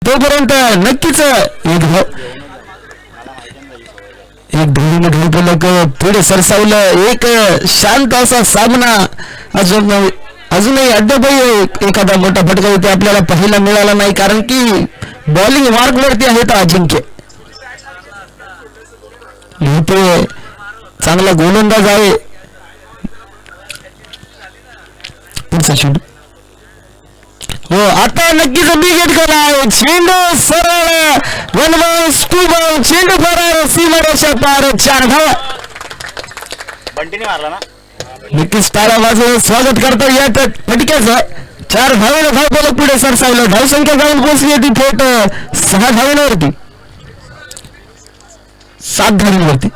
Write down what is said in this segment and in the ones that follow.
तोपर्यंत नक्कीच एक धावून धावपलक पुढे सरसावलं. एक शांत असा सामना. अजूनही अद्यापही एखादा मोठा फटका इथे आपल्याला पाहायला मिळाला नाही, कारण की बॉलिंग मार्कवरती आहेत अजिंक्य. इथे चांगला गोलंदाज आहे. पुढचा चेंडू हो आता नक्कीच विकेट गेला आहे. चेंडू सरळ 1 बॉल 2 बॉल. चेंडू फरार सीमारेषा पार. 4 धावा. बंटीने मारला ना. नक्कीच टाळ्या वाजवून स्वागत करतो या फटक्याचं. 4 धावेनं धावपलक पुढे सरसावलं. धावसंख्या जाऊन पोहोचली ती थेट 6 धावेवरती, 7 धावेवरती.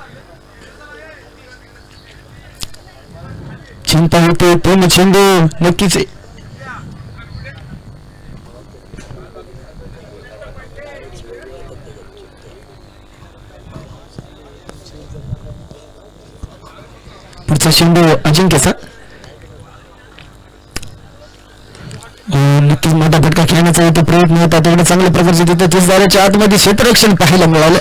चिंता होते 3 चेंडू नक्कीच. पुढचा चेंडू अजिंक्यचा. नक्कीच मोठा फटका खेळण्याचा इथे प्रयत्न होता. तेवढे चांगल्या प्रकारचे तिथे 30 धावाच्या आतमध्ये क्षेत्ररक्षण पाहायला मिळालं.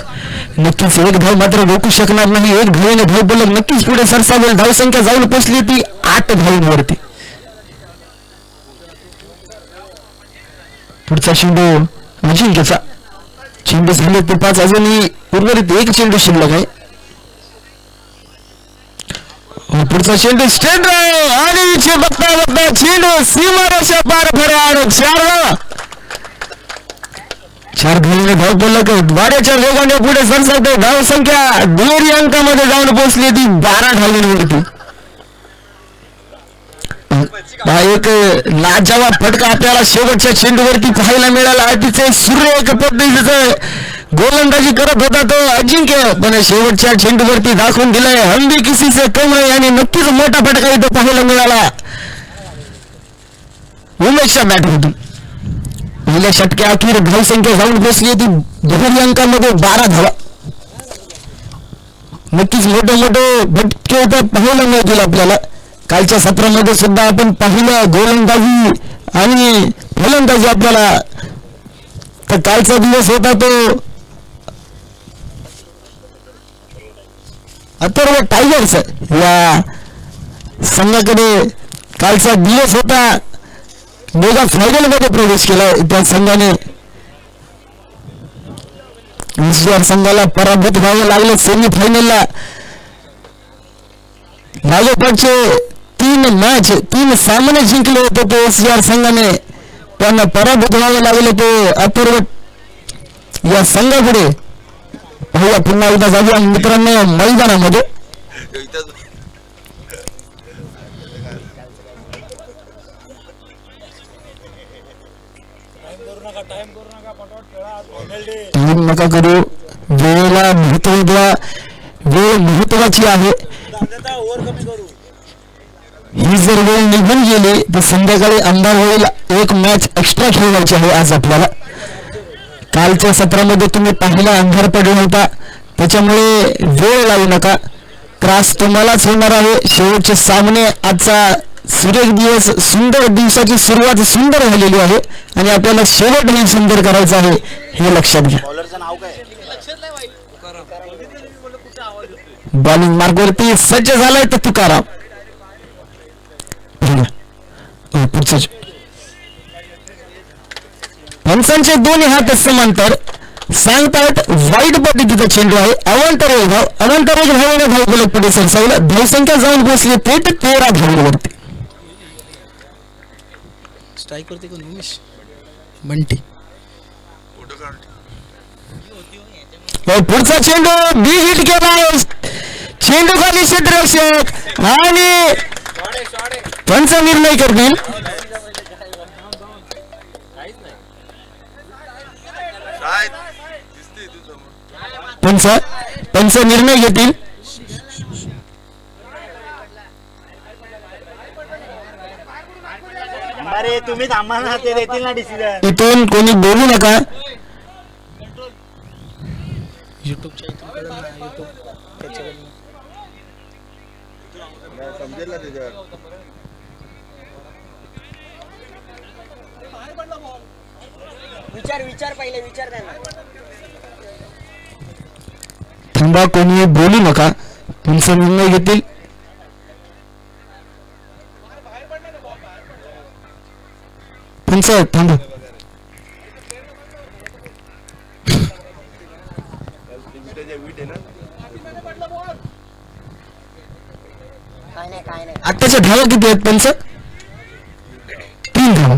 नक्कीच एक धाव मात्र रोखू शकणार नाही. एक धावेने धाव बोलक नक्कीच पुढे सरसावेल. धावसंख्या जाऊन पोहोचली ती 8 धावांवरती. पुढचा चेंडू अजिंक्यचा. चेंडू झाले ते 5. अजूनही उर्वरित एक चेंडू शिल्लक आहे. पुढचा चेंडू स्ट्रेट ड्राइव्ह आणि बघता बघता चेंडू सीमारेषा पार फरार. 4 धावा. 4 धावांनी धाव बोलक वाऱ्याच्या वेगाने पुढे सरसावते. धावसंख्या दुहेरी अंकामध्ये जाऊन पोहोचली ती 12 धावांवरती. हा एक लाजवाब फटका आपल्याला शेवटच्या चेंडूवरती पाहायला मिळाला. अतिशय सुरेख पद्धतीचं गोलंदाजी करत होता तो अजिंक्य, पण शेवटच्या चेंडूवरती दाखवून दिलाय हम भी किसी से कम नाही. आणि नक्कीच मोठा फटका इथं पाहायला मिळाला उमेशच्या बॅटमधून. पहिल्या षटक्या अखेर धावसंख्या जाऊन पोहोचली ती दुहेरी अंकामध्ये 12 धावा. नक्कीच मोठे मोठे फटके इथं पाहायला मिळतील आपल्याला. कालच्या सत्रामध्ये सुद्धा आपण पाहिलं गोलंदाजी आणि फलंदाजी आपल्याला. तर कालचा दिवस होता तो अथर्व टायगर्स या संघाकडे. कालचा दिवस होता. मेगा फायनल मध्ये प्रवेश केला त्या संघाने. संघाला पराभूत व्हावं लागलं सेमीफायनलला. लागोपाठचे 3 सामने जिंकले होते ते एसआर संघाने. त्यांना पराभूत व्हावं लागलं ते अथर्व या संघापुढे. पाहूया पुन्हा एकदा जाऊया मित्रांनो मैदानामध्ये. नका करू. वेळेला महत्व द्या. वेळ महत्वाची आहे. ही जर वेळ निघून गेली तर संध्याकाळी अंधार होईल. एक मॅच एक्स्ट्रा खेळवायची आहे आज आपल्याला. कालच्या सत्रामध्ये तुम्ही पाहिला अंधार पडला होता, त्याच्यामुळे वेळ लावू नका. त्रास तुम्हालाच होणार आहे. शेवटचे सामने आजचा सुरेख दिवस, सुंदर दिवसाची सुरुवात सुंदर झालेली आहे आणि आपल्याला शेवटही सुंदर करायचं आहे हे लक्षात घ्या. बॉलिंग मार्गवरती सज्ज झालाय तर तुकाराम. पंचांचे दोन्ही हात समांतर सांगतायत. वाईट पद्धतीचा चेंडू आहे. अवंतर एक धावेने धाव बोलक पुढे सरसावलं. धावसंख्या जाऊन पोहोचली थेट 13 धावांवरती. स्ट्राईक करते कोण उमेश बंटी. पुढचा चेंडू बी हिट केला. चेंडू खाली क्षेत्ररक्षक आणि पंच निर्णय करतील. पंच निर्णय घेतील. अरे तुम्ही आम्हाला ते देतील ना डिसिजन. इथून कोणी बोलू नका. युट्यूबच्या समजेल ना त्याच्यावर. विचार पहिले विचार त्यांना. थांबा, कोणी बोलू नका, तुमचा निर्णय घेतील. पंच थांबा. काय नाही आताच्या धावा किती आहेत पंच? 3 धावा.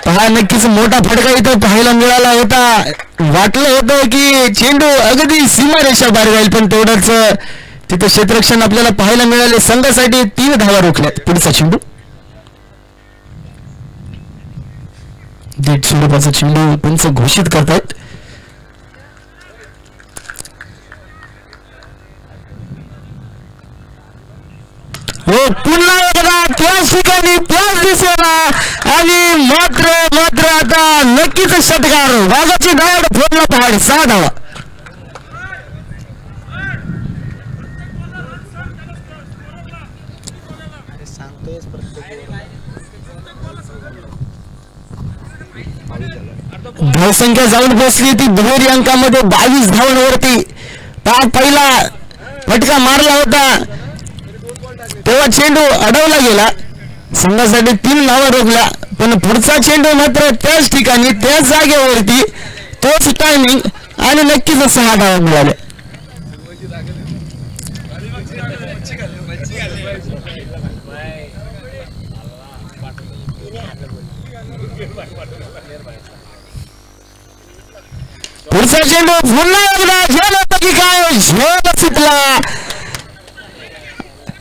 पहा, नक्कीच मोठा फटका इथं पाहायला मिळाला होता. वाटलं होतं की चेंडू अगदी सीमारेषा बाहेर जाईल, पण तेवढंच तिथं क्षेत्ररक्षण आपल्याला पाहायला मिळाले. संघासाठी 3 धावा रोखल्यात. पुढचा चेंडू, दीड स्वरूपाचा चेंडू पंच घोषित करतायत. हो, पुन्हा एकदा त्याच ठिकाणी त्याच दिशेला, आणि मात्र आता नक्कीच षटकार. वाघाची धाड, फोडला पहाड. 6 धावा. सांगतोयच प्रत्येक धावसंख्या जाऊन पोहोचली ती दुहेरी अंकामध्ये 22 धावांवरती. पहिला फटका मारला होता तेव्हा चेंडू अडवला गेला. संघासाठी 3 धावा रोखल्या, पण पुढचा चेंडू मात्र त्याच ठिकाणी त्याच जागेवरती, तोच टायमिंग, आणि नक्कीच 6 धावा मिळाल्या. पुढचा चेंडू पुन्हा एकदा झेलपैकी काय झेल सुटला.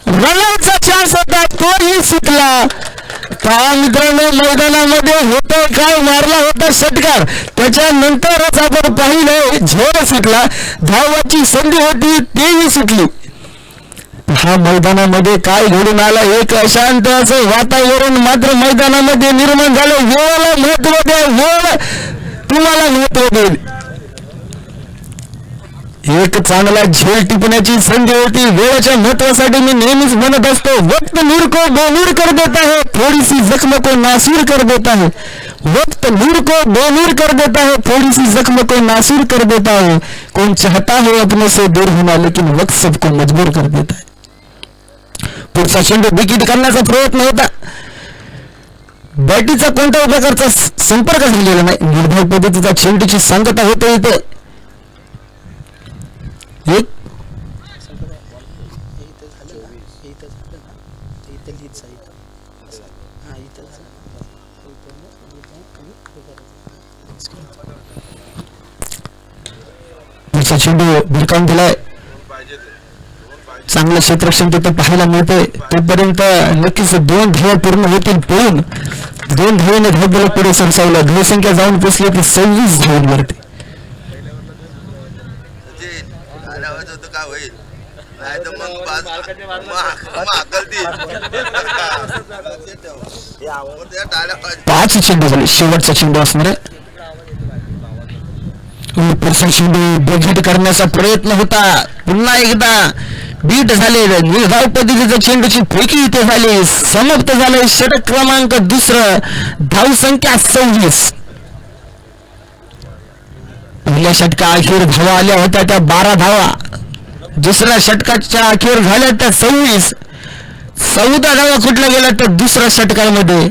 रनआउटचा चान्स होता, तोही सुटला. पहा मित्रांनो, मैदानामध्ये होतं काय, मारला होता षटकार, त्याच्यानंतरच आपण पाहिलं झेल सुटला. धावाची संधी होती, तेही सुटली. हा मैदानामध्ये काय घडून आला, एक अशांत असं वातावरण मात्र मैदानामध्ये निर्माण झालं. वेळाला महत्व द्या, वेळ तुम्हाला महत्व देईल. एक चांगला झेल टिपण्याची संधी होती. वेळेच्या महत्वासाठी मी नेहमीच म्हणत असतो, वक्त नूर को बेनूर कर देता है, थोड़ी सी जख्म को नासूर कर देता है. वक्त नूर को बेनूर कर देता है, थोड़ी सी जख्म को नासूर कर देता है. कौन चाहता है अपने से दूर होना, लेकिन वक्त सबको मजबूर कर देता है. पुढचा चेंडू विकेट करण्याचा प्रयत्न होता. बॅटीचा कोणत्याही प्रकारचा संपर्क झालेला नाही. निर्धाव पद्धतीचा चेंडूची सांगता होते इथे. एक पुढचा चेंडू भिरकावून दिलाय. चांगलं क्षेत्ररक्षण तिथं पाहायला मिळते. तोपर्यंत नक्कीच 2 धावा पूर्ण होतील. पळून 2 धावेने धावबल पुढे सरसावलं. धावसंख्या जाऊन पोचली ती 26 धावांवरती. काय होईल, नाही तर मग 5 चेंडू झाले. शेवटचा चेंडू असणार आहे. पुढचा चेंडू बघीट करण्याचा प्रयत्न होता. पुन्हा एकदा बीट झाले. निर्धाव पद्धतीच्या चेंडूची फेकी इथे झाली. समाप्त झाले षटक क्रमांक 2. धावसंख्या 26. पहिल्या षटका अखेर धावा आल्या होत्या त्या 12 धावा. दुसऱ्या षटकाच्या अखेर झाल्या त्या 26. 14 धावा कुठल्या गेल्या तर दुसऱ्या षटकामध्ये.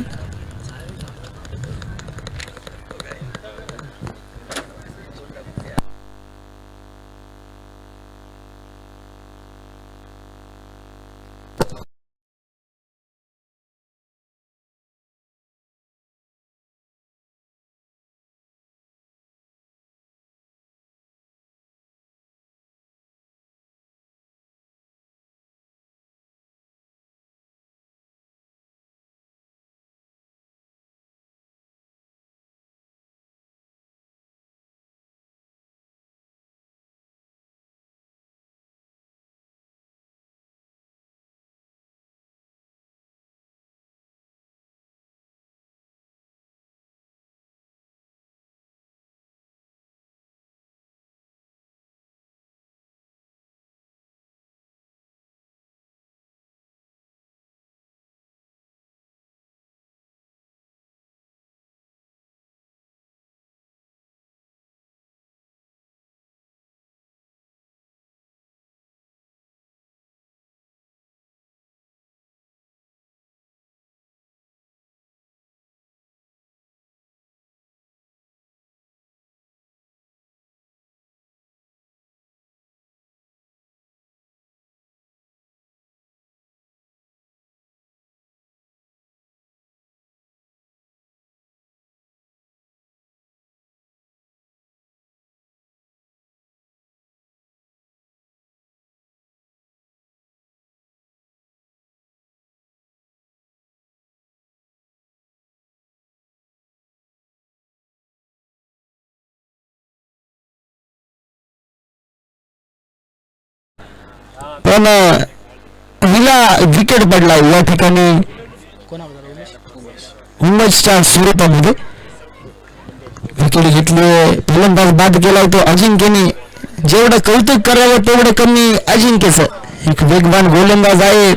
पण पहिला विकेट पडला या ठिकाणी उमेशच्या स्वरूपामध्ये. विकेट घेतली, फलंदाज बाद केला तो अजिंक्यने. जेवढं कौतुक करावं तेवढं कमी अजिंक्यच. एक वेगवान गोलंदाज आहे,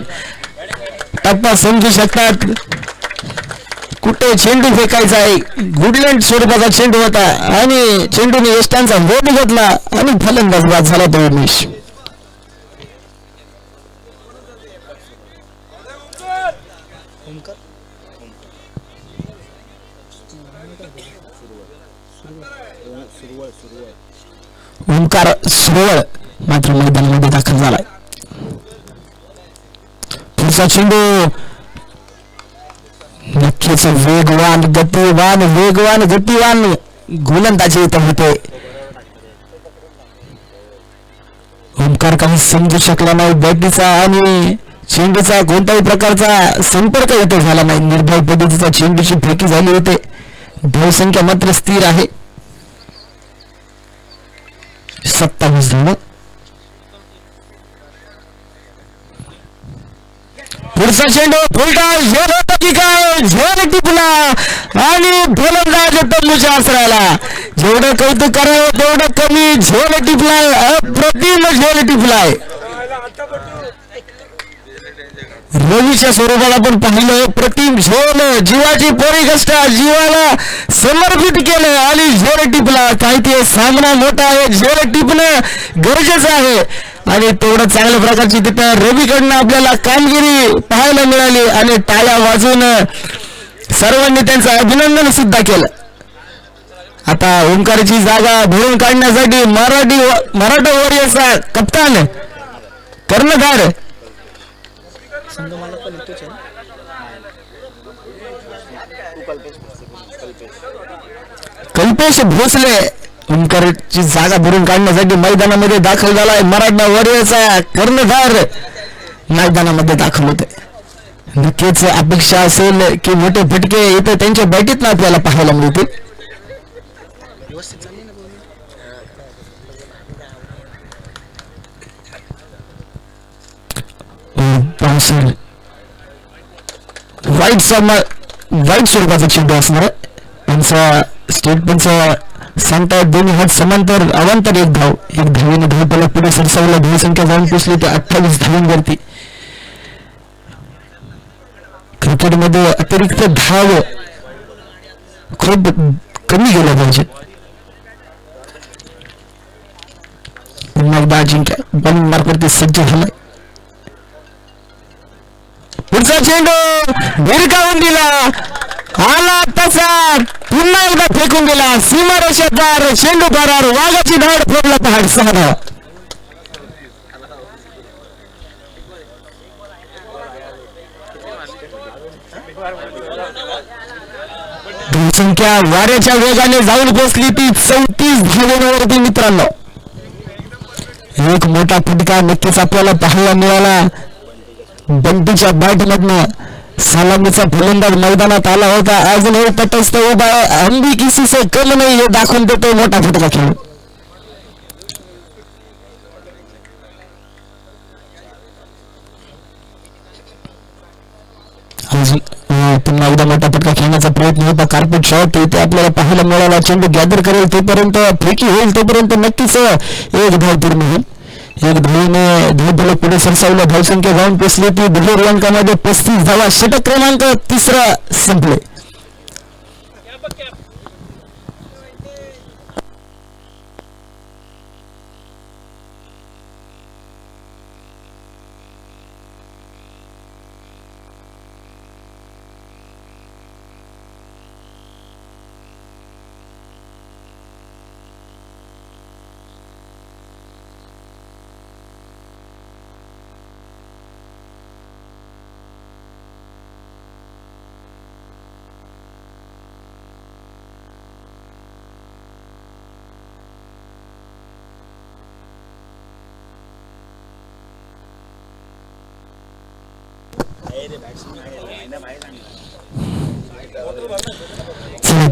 टप्पा समजू शकतात, कुठे चेंडू फेकायचा आहे. गुडलँड स्वरूपाचा चेंडू होता आणि चेंडूने यष्टांचा बोट घेतला आणि फलंदाज बाद झाला तो उमेश. ओंकार सुरवळ मात्र मैदानामध्ये दाखल झालाय. पुढचा चेंडू नक्कीच वेगवान गतिवान गोलंदाजी इथं होते. ओंकार काही समजू शकला नाही बॅटीचा आणि चेंडूचा कोणत्याही प्रकारचा संपर्क इथे झाला नाही. निर्भय पद्धतीचा चेंडूची फेकी झाली होते. धावसंख्या मात्र स्थिर आहे 27 धावा. पुढचा चेंडू फुलटा झेल टिपला आणि फलंदाज तंबूच्या आसराला. जेवढं कौतुक करावं तेवढं कमी. झेल टिपलाय, अप्रतिम झेल टिपलाय. रवीच्या स्वरूपात आपण पाहिलं प्रतिम झेल, जीवाची परिकष्टा जीवाला समर्पित केलं आणि झेल टिपला. काय ते सामना मोठा आहे, झेल टिपणं गरजेचं आहे आणि तेवढं चांगल्या प्रकारची तिथं रवीकडनं आपल्याला कामगिरी पाहायला मिळाली आणि टाळ्या वाजवून सर्वांनी त्यांचं अभिनंदन सुद्धा केलं. आता ओंकारची जागा भरून काढण्यासाठी मराठा वॉरियर्सचा कप्तान कर्णधार संघ मला पण येतोच आहे. कल्पेश भोसले ओंकारची जागा भरून काढण्यासाठी मैदानामध्ये दाखल झालाय. मराठा वॉरियर्सचा कर्णधार मैदानामध्ये दाखल होते. नक्कीच अपेक्षा असेल की मोठे फटके इथे त्यांच्या बॅटीतनं आपल्याला पाहायला मिळतील. व्यवस्थित चालली ना वाईट स्वरूपाचा चेंडू असणार. त्यांचा स्टेटमेंट सांगतायत दोन्ही हात समांतर अवांतर एक धावेने धावपला पुढे सरसावला. धावसंख्या जाऊन पोचली ते 28 धावांवरती. क्रिकेटमध्ये अतिरिक्त धाव खूप कमी गेल्या पाहिजे. पुन्हा एकदा अजिंक्य बन मार्कवरती सज्ज झालाय. पुढचा चेंडू भिरकावून दिला, आला तसा पुन्हा एकदा फेकून दिला. सीमारेषेदार चेंडू पारावर वाघाची धाड फोडला पहाड 6 धावा. धावसंख्या वाऱ्याच्या वेगाने जाऊन पोचली ती 34 धावांवरती. मित्रांनो एक मोठा फटका नक्कीच आपल्याला पाहायला मिळाला. बंटीच्या बॅटमधनं सलामीचा फलंदाज मैदानात आला होता. अजून हे तटस्थ उभा आहे, अंबी किसी से कम नाही हे दाखवून देतो मोठा फटका खेळून. पुन्हा एकदा मोठा फटका खेळण्याचा प्रयत्न होता. कार्पेट शॉट इथे आपल्याला पाहायला मिळाला. चेंडू गॅदर करेल तोपर्यंत फेकी होईल तोपर्यंत नक्कीच एक धाव पूर्ण होईल. एक धावेने धावफलक पुढे सरसावलं. धावसंख्या जाऊन पोचली ती दुहेरी अंकामध्ये 35 धावा. षटक क्रमांक 3 संपले.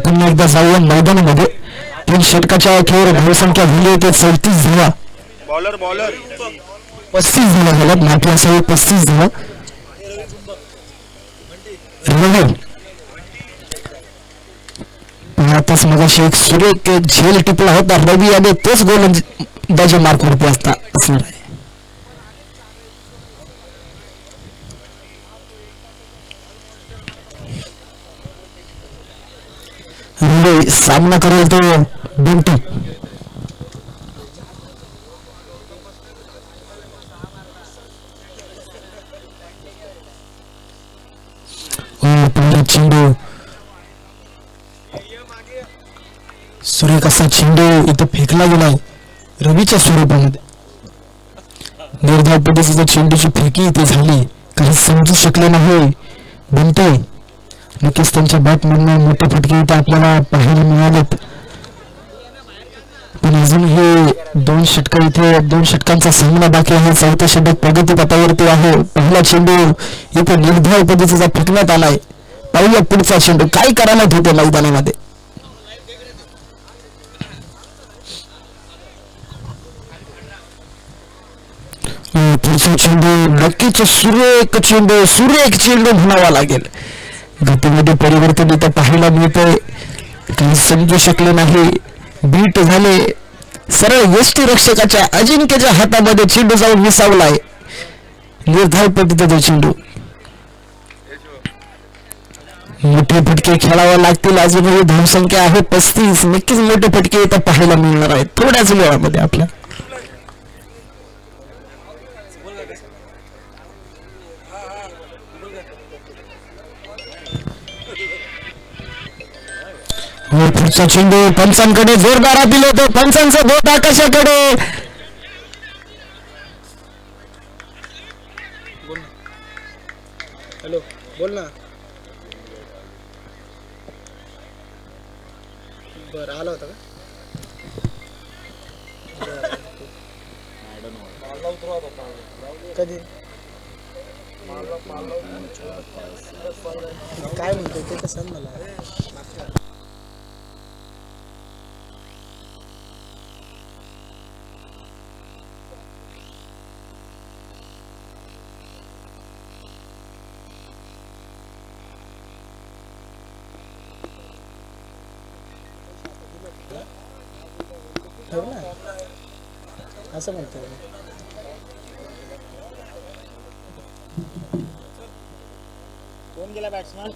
पुन्हा एकदा जाऊया मैदानामध्ये. 3 षटकाच्या अखेर धावसंख्या झाली होती 34 धावा. बॉलर 35 धावा झाल्यात. मागच्या असावी 35 धावा. रवी आताच मगाशी एक सुरेख झेल टिपला होता रवी आणि तेच गोलंदाजी मार्कवरती असणार आहे. रवी सामना करेल तो बंटी. चेंडू सुरेख असा चेंडू इथं फेकला गेलाय रवीच्या स्वरूपामध्ये. निर्धाव पद्धतीच्या चेंडूची फेकी इथे झाली. काही समजू शकले नाही बनते. नक्कीच त्यांच्या बॅटमधून मोठे फटके इथे आपल्याला पाहायला मिळालेत. पण अजून हे 2 षटक इथे 2 षटकांचा सामना बाकी आहे. 4थं षटक प्रगती पथावरती आहे. पहिला चेंडू इथे निर्धाव पद्धतीचा फेकण्यात आलाय. पाहूया पुढचा चेंडू काय करायला होते मैदानामध्ये. पुढचा चेंडू नक्कीच सुरेख चेंडू म्हणावा लागेल. गतीमध्ये परिवर्तन इथं पाहायला मिळतंय. काही समजू शकले नाही. बीट झाले. सरळ यष्टी रक्षकाच्या अजिंक्यच्या हातामध्ये चेंडू जाऊन विसावलाय. निर्धाव पद्धतीचा चेंडू. मोठे फटके खेळावे लागतील. अजूनही धावसंख्या आहे 35. नक्कीच मोठे फटके इथं पाहायला मिळणार आहेत थोड्याच वेळामध्ये आपल्या. पुढचा चेंडू पंचांकडे जोरदार अपील होतो. पंचांचा बोट आकाशाकडे. हॅलो बोल ना. बरं आला होता का. कधी काय म्हणतो ते तर सांग मला. ठेव ना असं म्हणतो. कोण गेला बॅट्समन.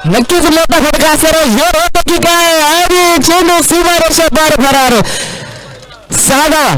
नक्कीच मोठा फटका असणार. जोर होतो की काय. आणि चेंडू सीमारेषा पार फरार. 6 धावा.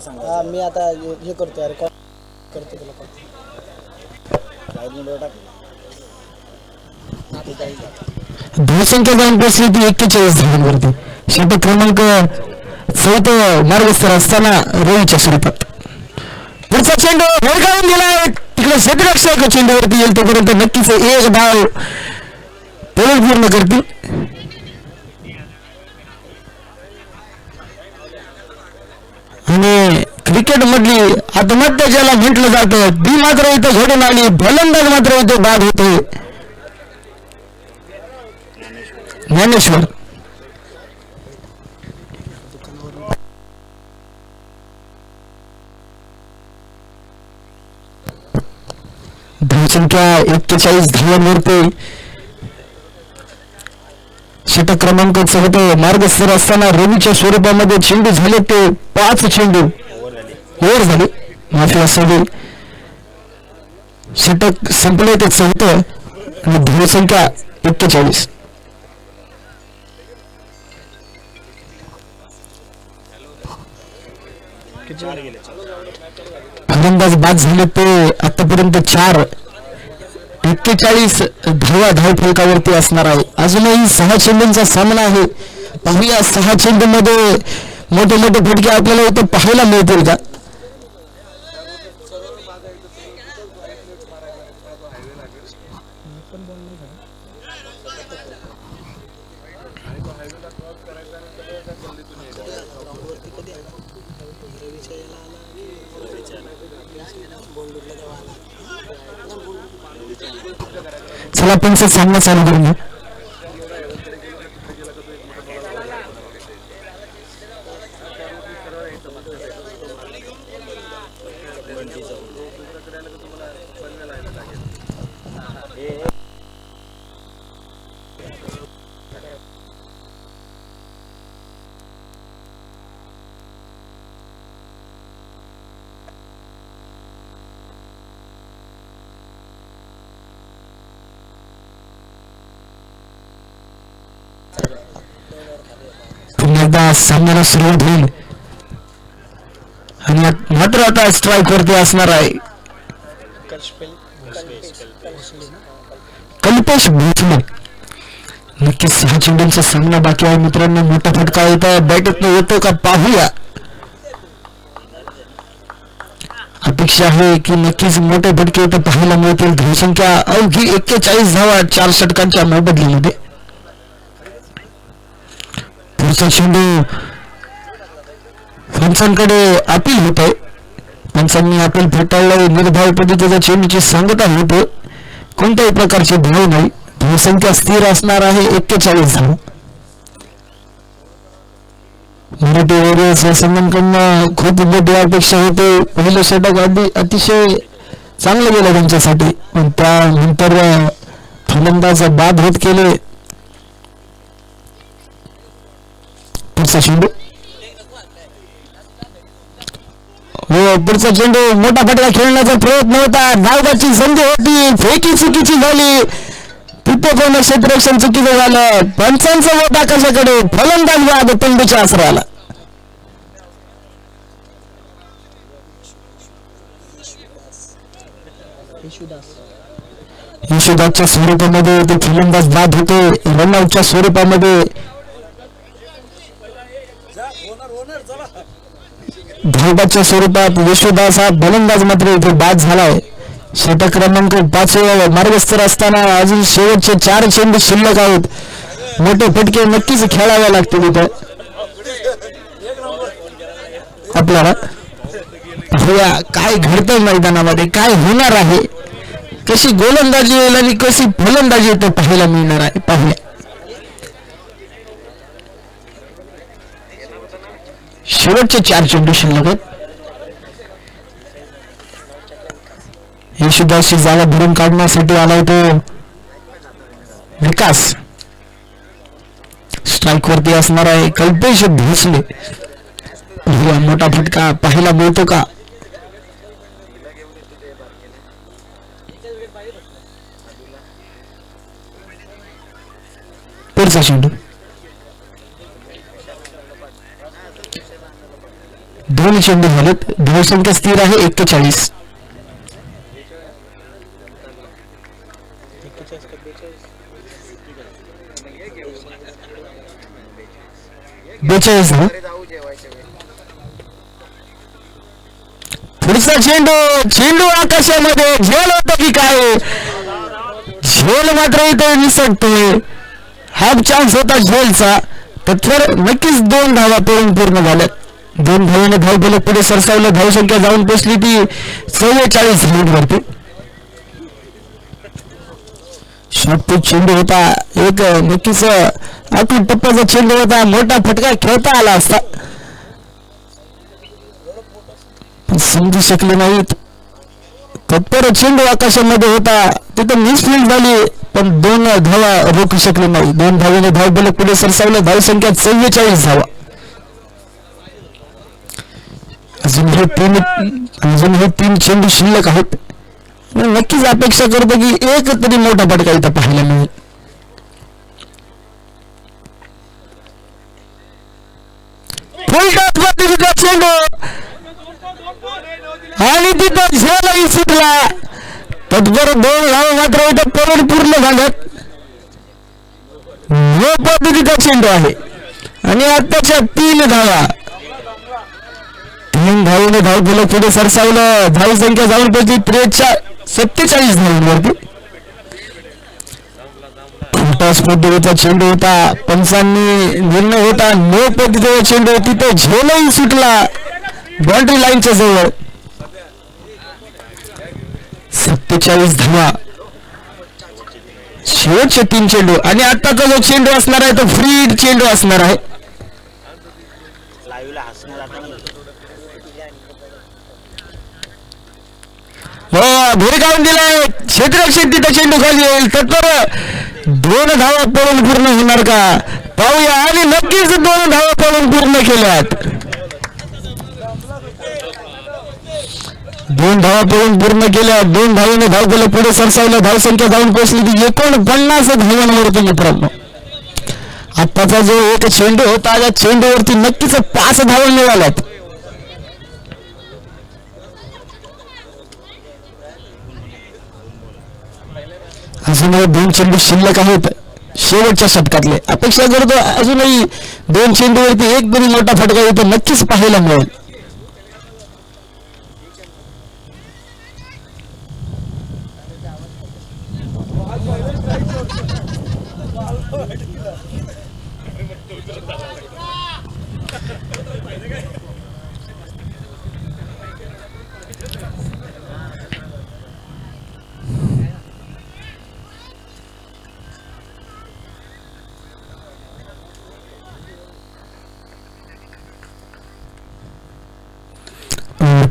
हा मी आता हे करतो यार. करतो तुला कॉल. धावसंख्या जाऊन पोहोचली ती 41 धावांवरती. षटक क्रमांक 4 मार्गस्थ असताना रवीच्या स्वरूपात. पुढचा चेंडू भडकावून दिलाय. तिकडे क्षेत्ररक्षक चेंडूवरती येईल तोपर्यंत नक्कीच 1 धाव पूर्ण करतील. आणि क्रिकेट मधली आत्महत्या ज्याला म्हटलं जातं ती मात्र इथं घडून आली. फलंदाज मात्र इथे बाद होते. ज्ञानेश्वर धावसंख्या 41 धावांवरती षटक क्रमांक 14 मार्गस्थ असताना रवीच्या स्वरूपामध्ये चेंडू झाले ते 5 चेंडू ओव्हर झाले, माफी असावी. षटक संपले ते 14 आणि धावसंख्या 41. फलंदाज बाद झाले ते आतापर्यंत 4. 41 धावा धाव फलकावरती असणार आहे. अजूनही 6 चेंडूंचा सामना आहे. पाहूया 6 चेंडू मध्ये मोठे मोठे फटके आपल्याला इथं पाहायला मिळतील का. चला पंच सामना चालू करूया. पुन्हा सामन्याला सुरुवात होईल आणि मात्र आता स्ट्राईक वरती असणार आहे कल्पेश भोसले. नक्कीच 6 चेंडूंचा सामना बाकी आहे मित्रांनो. मोठा फटका येतो बॅटतनं येतो का पाहूया. अपेक्षा आहे की नक्कीच मोठे फटके इथं पाहायला मिळतील. धावसंख्या अवघी 41 धावा 4 षटकांच्या मोबदल्यामध्ये. पुढचा चेंडू पंचांकडे अपील होत आहे. पंचांनी अपील फेटाळलं. निर्धाव पद्धतीच्या चेंडूची सांगता होते. कोणत्याही प्रकारची धाव नाही. धावसंख्या स्थिर असणार आहे 41 धाव. मराठी वॉरियर्स या संघांकडून खूप मोठी अपेक्षा होते. पहिलं षटक अतिशय चांगलं गेलं त्यांच्यासाठी, पण त्यानंतर फलंदाज बाद होत केले. पुढचा चेंडू पुढचा चेंडू मोठा फटका खेळण्याचा प्रयत्न होता. धावबाची संधी होती. फेकी चुकीची झाली. तिथे क्षेत्ररक्षण चुकीचं झालं. पंचांचं वोट आकाशाकडे. फलंदाज बाद तंबूच्या आसराला. यशोदासच्या स्वरूपामध्ये ते फलंदाज बाद होते. रनआउटच्या स्वरूपामध्ये धावबाच्या स्वरूपात यशोदास हा फलंदाज मात्र इथे बाद झालाय. षटक क्रमांक 5 मार्गस्थ असताना अजून शेवटचे 4 चेंडू शिल्लक आहेत. मोठे फटके नक्कीच खेळावे लागतील इथे आपल्याला. पाहूया काय घडतंय मैदानामध्ये, काय होणार आहे, कशी गोलंदाजी होईल आणि कशी फलंदाजी इथे पाहायला मिळणार आहे. पाहूया. शेवटचे 4 चेंडू शिल्लक आहेत. यशोदासची जागा भरून काढण्यासाठी आलाय तो विकास. स्ट्राईक वरती असणार आहे कल्पेश भोसले. मोठा फटका पाहायला मिळतो का. पुढचा चेंडू 2 चेंडू झालेत. धावसंख्या स्थिर आहे 41. पुढचा चेंडू आकाशामध्ये. झेल होत की काय. झेल मात्र इथे निसटतोय. हाफ चान्स होता झेलचा. तर नक्कीच 2 धावा पळून पूर्ण झाल्यात. 2 धावाने धाव फलक पुढे सरसावलं. धावसंख्या जाऊन पोचली ती 44 धावांवरती. शॉर्टपिच चेंडू होता. एक नक्कीच आखरी टप्प्याचा चेंडू होता. मोठा फटका खेळता आला असता, पण समजू शकले नाहीत. तत्पर चेंडू आकाशामध्ये होता. तिथे मिसफील्ड झाली. पण 2 धावा रोखू शकले नाही. 2 धावेने धावफलक पुढे सरसावलं. धावसंख्या 44 धावा. अजून हे तीन चेंडू शिल्लक आहेत. नक्कीच अपेक्षा करतो की एक तरी मोठा फटका इथं पाहायला मिळेल. फुलटॉस पद्धतीचा चेंडू आणि तिथं झेलही सुटला. तत्पर 2 धावा मात्र इथं पूर्ण झाल्यात. नो पद्धतीचा चेंडू आहे आणि आताच्या 3 धावा. 3 धावेने धावफलक पुढे सरसावलं. धावसंख्या जाऊन पोहोचली 47 धावांवरती. फुलटॉस पद्धतीचा चेंडू होता. पंचांनी निर्णय होता नो पद्धतीचा चेंडू. तिथे झेलही सुटला बाउंड्री लाईनच्या जवळ. 47 धावा. शेवटचे 3 चेंडू आणि आताचा जो चेंडू असणार आहे तो फ्री चेंडू असणार आहे. लाईव्हला हसणार आता हो भिरकावून दिलाय. क्षेत्ररक्षक तिथं चेंडू खाली येईल. तर 2 धावा पळून पूर्ण होणार का पाहूया. आणि नक्कीच 2 धावा पळून पूर्ण केल्यात. 2 धावा पळून पूर्ण केल्या. 2 धावेने धावफलक पुढे सरसावलं. धावसंख्या जाऊन पोहोचली ती 49 धावांवरती मित्रांनो. आत्ताचा जो एक चेंडू होता त्या चेंडूवरती नक्कीच 5 धावा मिळाल्यात. अजूनही 2 चेंडू शिल्लक आहेत शेवटच्या षटकातले. अपेक्षा करतो अजूनही 2 चेंडूवरती एक तरी मोठा फटका इथं नक्कीच पाहायला मिळेल.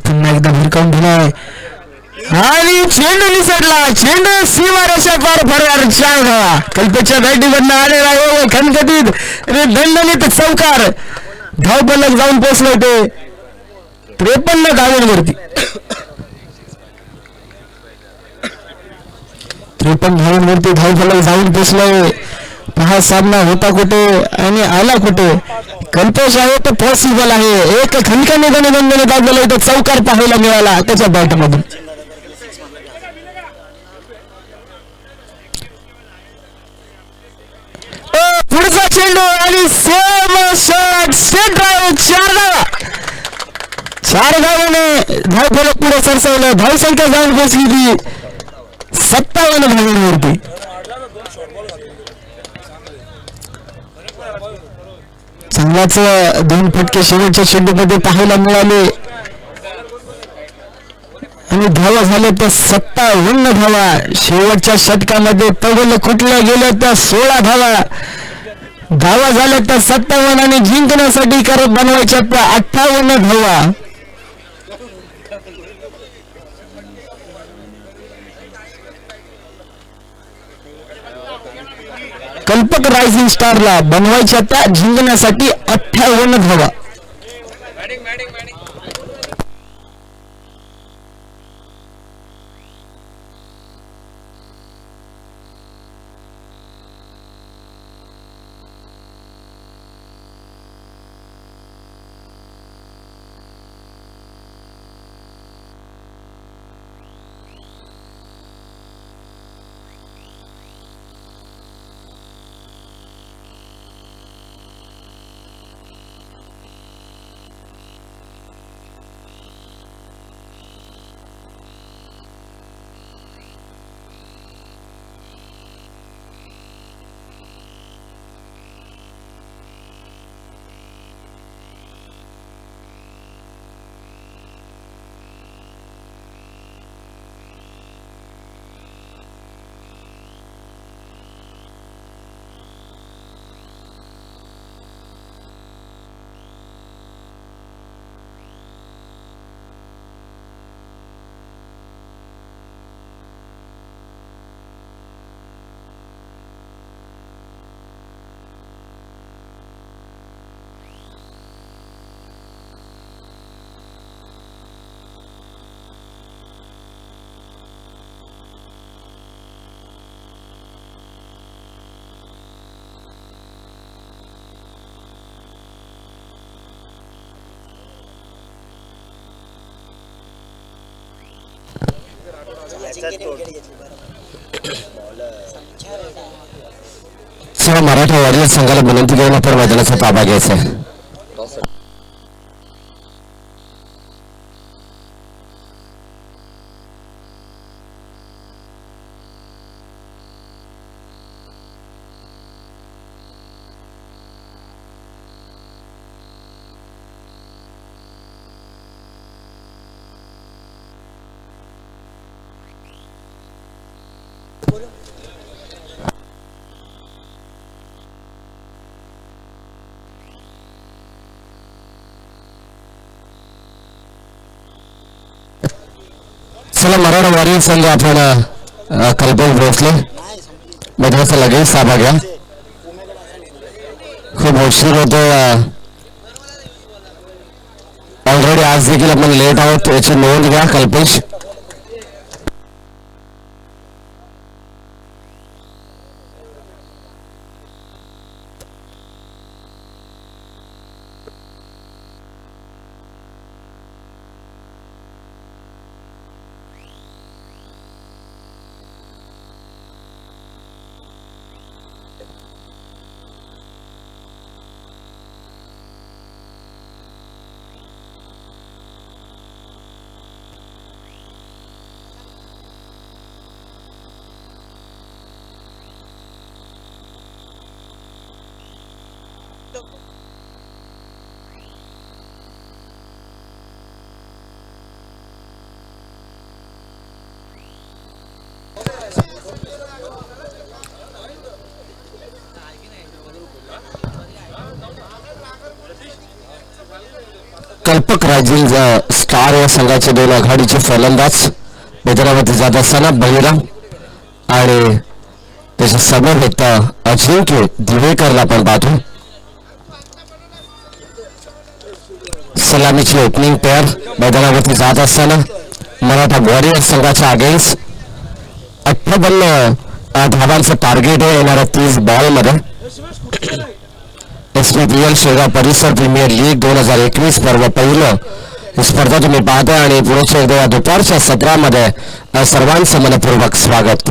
पुन्हा एकदा भिरकावून दिलाय आणि चेंडू निसटला. चेंडू सीमारेषा पार फरणार. 4 धावा. कल्पेच्या बॅटीमधनं आलेला आहे खणखटीत आणि दणदणीत चौकार. धावफलक जाऊन पोहोचले ते 53 धावांवरती. 53 धावांवरती धावफलक जाऊन पोहोचलाय. हा सामना होता कुठे आणि आला कुठे. कल्पेश आहे तर पॉसिबल आहे. एक खणकाने दणदणीने दाबलेला इथं चौकार पाहायला मिळाला त्याच्या बॅटमधून. पुढचा चेंडू आणि सेम शॉट सेट ड्राईव्ह. 4 धावा. 4 धावाने धावफलक पुढे सरसावलं. धावसंख्या जाऊन पोहोचली ती 57 धावांवरती. चांगलाच 2 फटके शेवटच्या चेंडूमध्ये पाहायला मिळाले आणि धावा झाल्या त्या 57 धावा. शेवटच्या षटकामध्ये तगल कुठल्या गेल्या त्या 16 धावा. धावा झाल्या त्या 57 आणि जिंकण्यासाठी करत बनवायच्या त्या 58 धावा. कल्पक रायझिंग स्टारला बनवायच्या त्या जिंकण्यासाठी 58 धावा. अजिंक्यने विकेट घेतली सर्व मराठा वॉरियर संघाला विनंती करून आपण मैदानाचा ताबा घ्यायचा आहे. चला मराठा वॉरियर संघ आपण कल्पन भोसले मैदानाचा लगेच ताबा घ्या. खूप उशीर होतो. ऑलरेडी आज देखील आपण लेट आहोत याची नोंद घ्या कल्पेश. कल्पक राजीव स्टार या संघाचे दोन आघाडीचे फलंदाज मैदानामध्ये जात असताना बळीराम आणि त्याच्या समोर होता अजिंक्य दिवेकरला आपण पाहतो. सलामीची ओपनिंग पेअर मैदानावरती जात असताना मराठा वॉरियर संघाच्या अगेन्स्ट 58 धावांचं टार्गेट आहे येणाऱ्या 30 बॉलमध्ये. SPPL शेगाव परिसर प्रीमियर लीग 2021 पर्व पहिलं ही स्पर्धा तुम्ही पाहताय आणि पुढच्या एकदा या दुपारच्या सत्रामध्ये सर्वांचं मनपूर्वक स्वागत.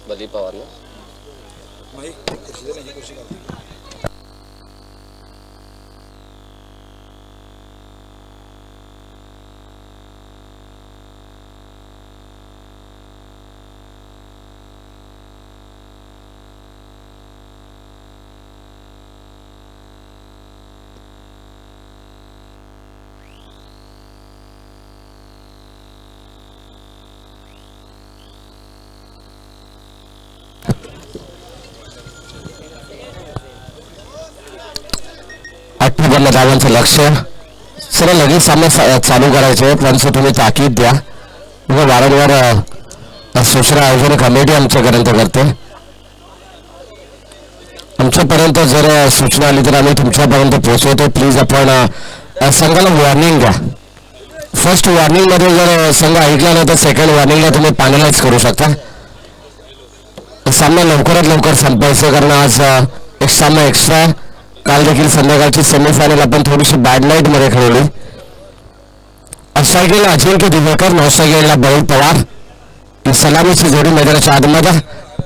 बली पवार धावांचं लक्ष. चला लगेच सामना चालू करायचे परंतु तुम्ही ताकीद द्या. वारंवार सूचना आयोजन कमिटी आमच्यापर्यंत करते. आमच्यापर्यंत जर सूचना आली तर आम्ही तुमच्यापर्यंत पोहोचवतो. प्लीज आपण संघाला वॉर्निंग द्या. फर्स्ट वॉर्निंग मध्ये जर संघ ऐकला नाही तर सेकंड वॉर्निंगला तुम्ही पॅनलाइज करू शकता. सामना लवकरात लवकर संपायचं कारण आज एक सामना एक्स्ट्रा. काल देखील संध्याकाळची सेमीफायनल आपण थोडीशी बॅड लाईट मध्ये खेळली. सायकलला अजिंक्य दिवेकर, नौसायकलला बळी पवार ही सलामीची जोडी मैदानाच्या आतमध्ये.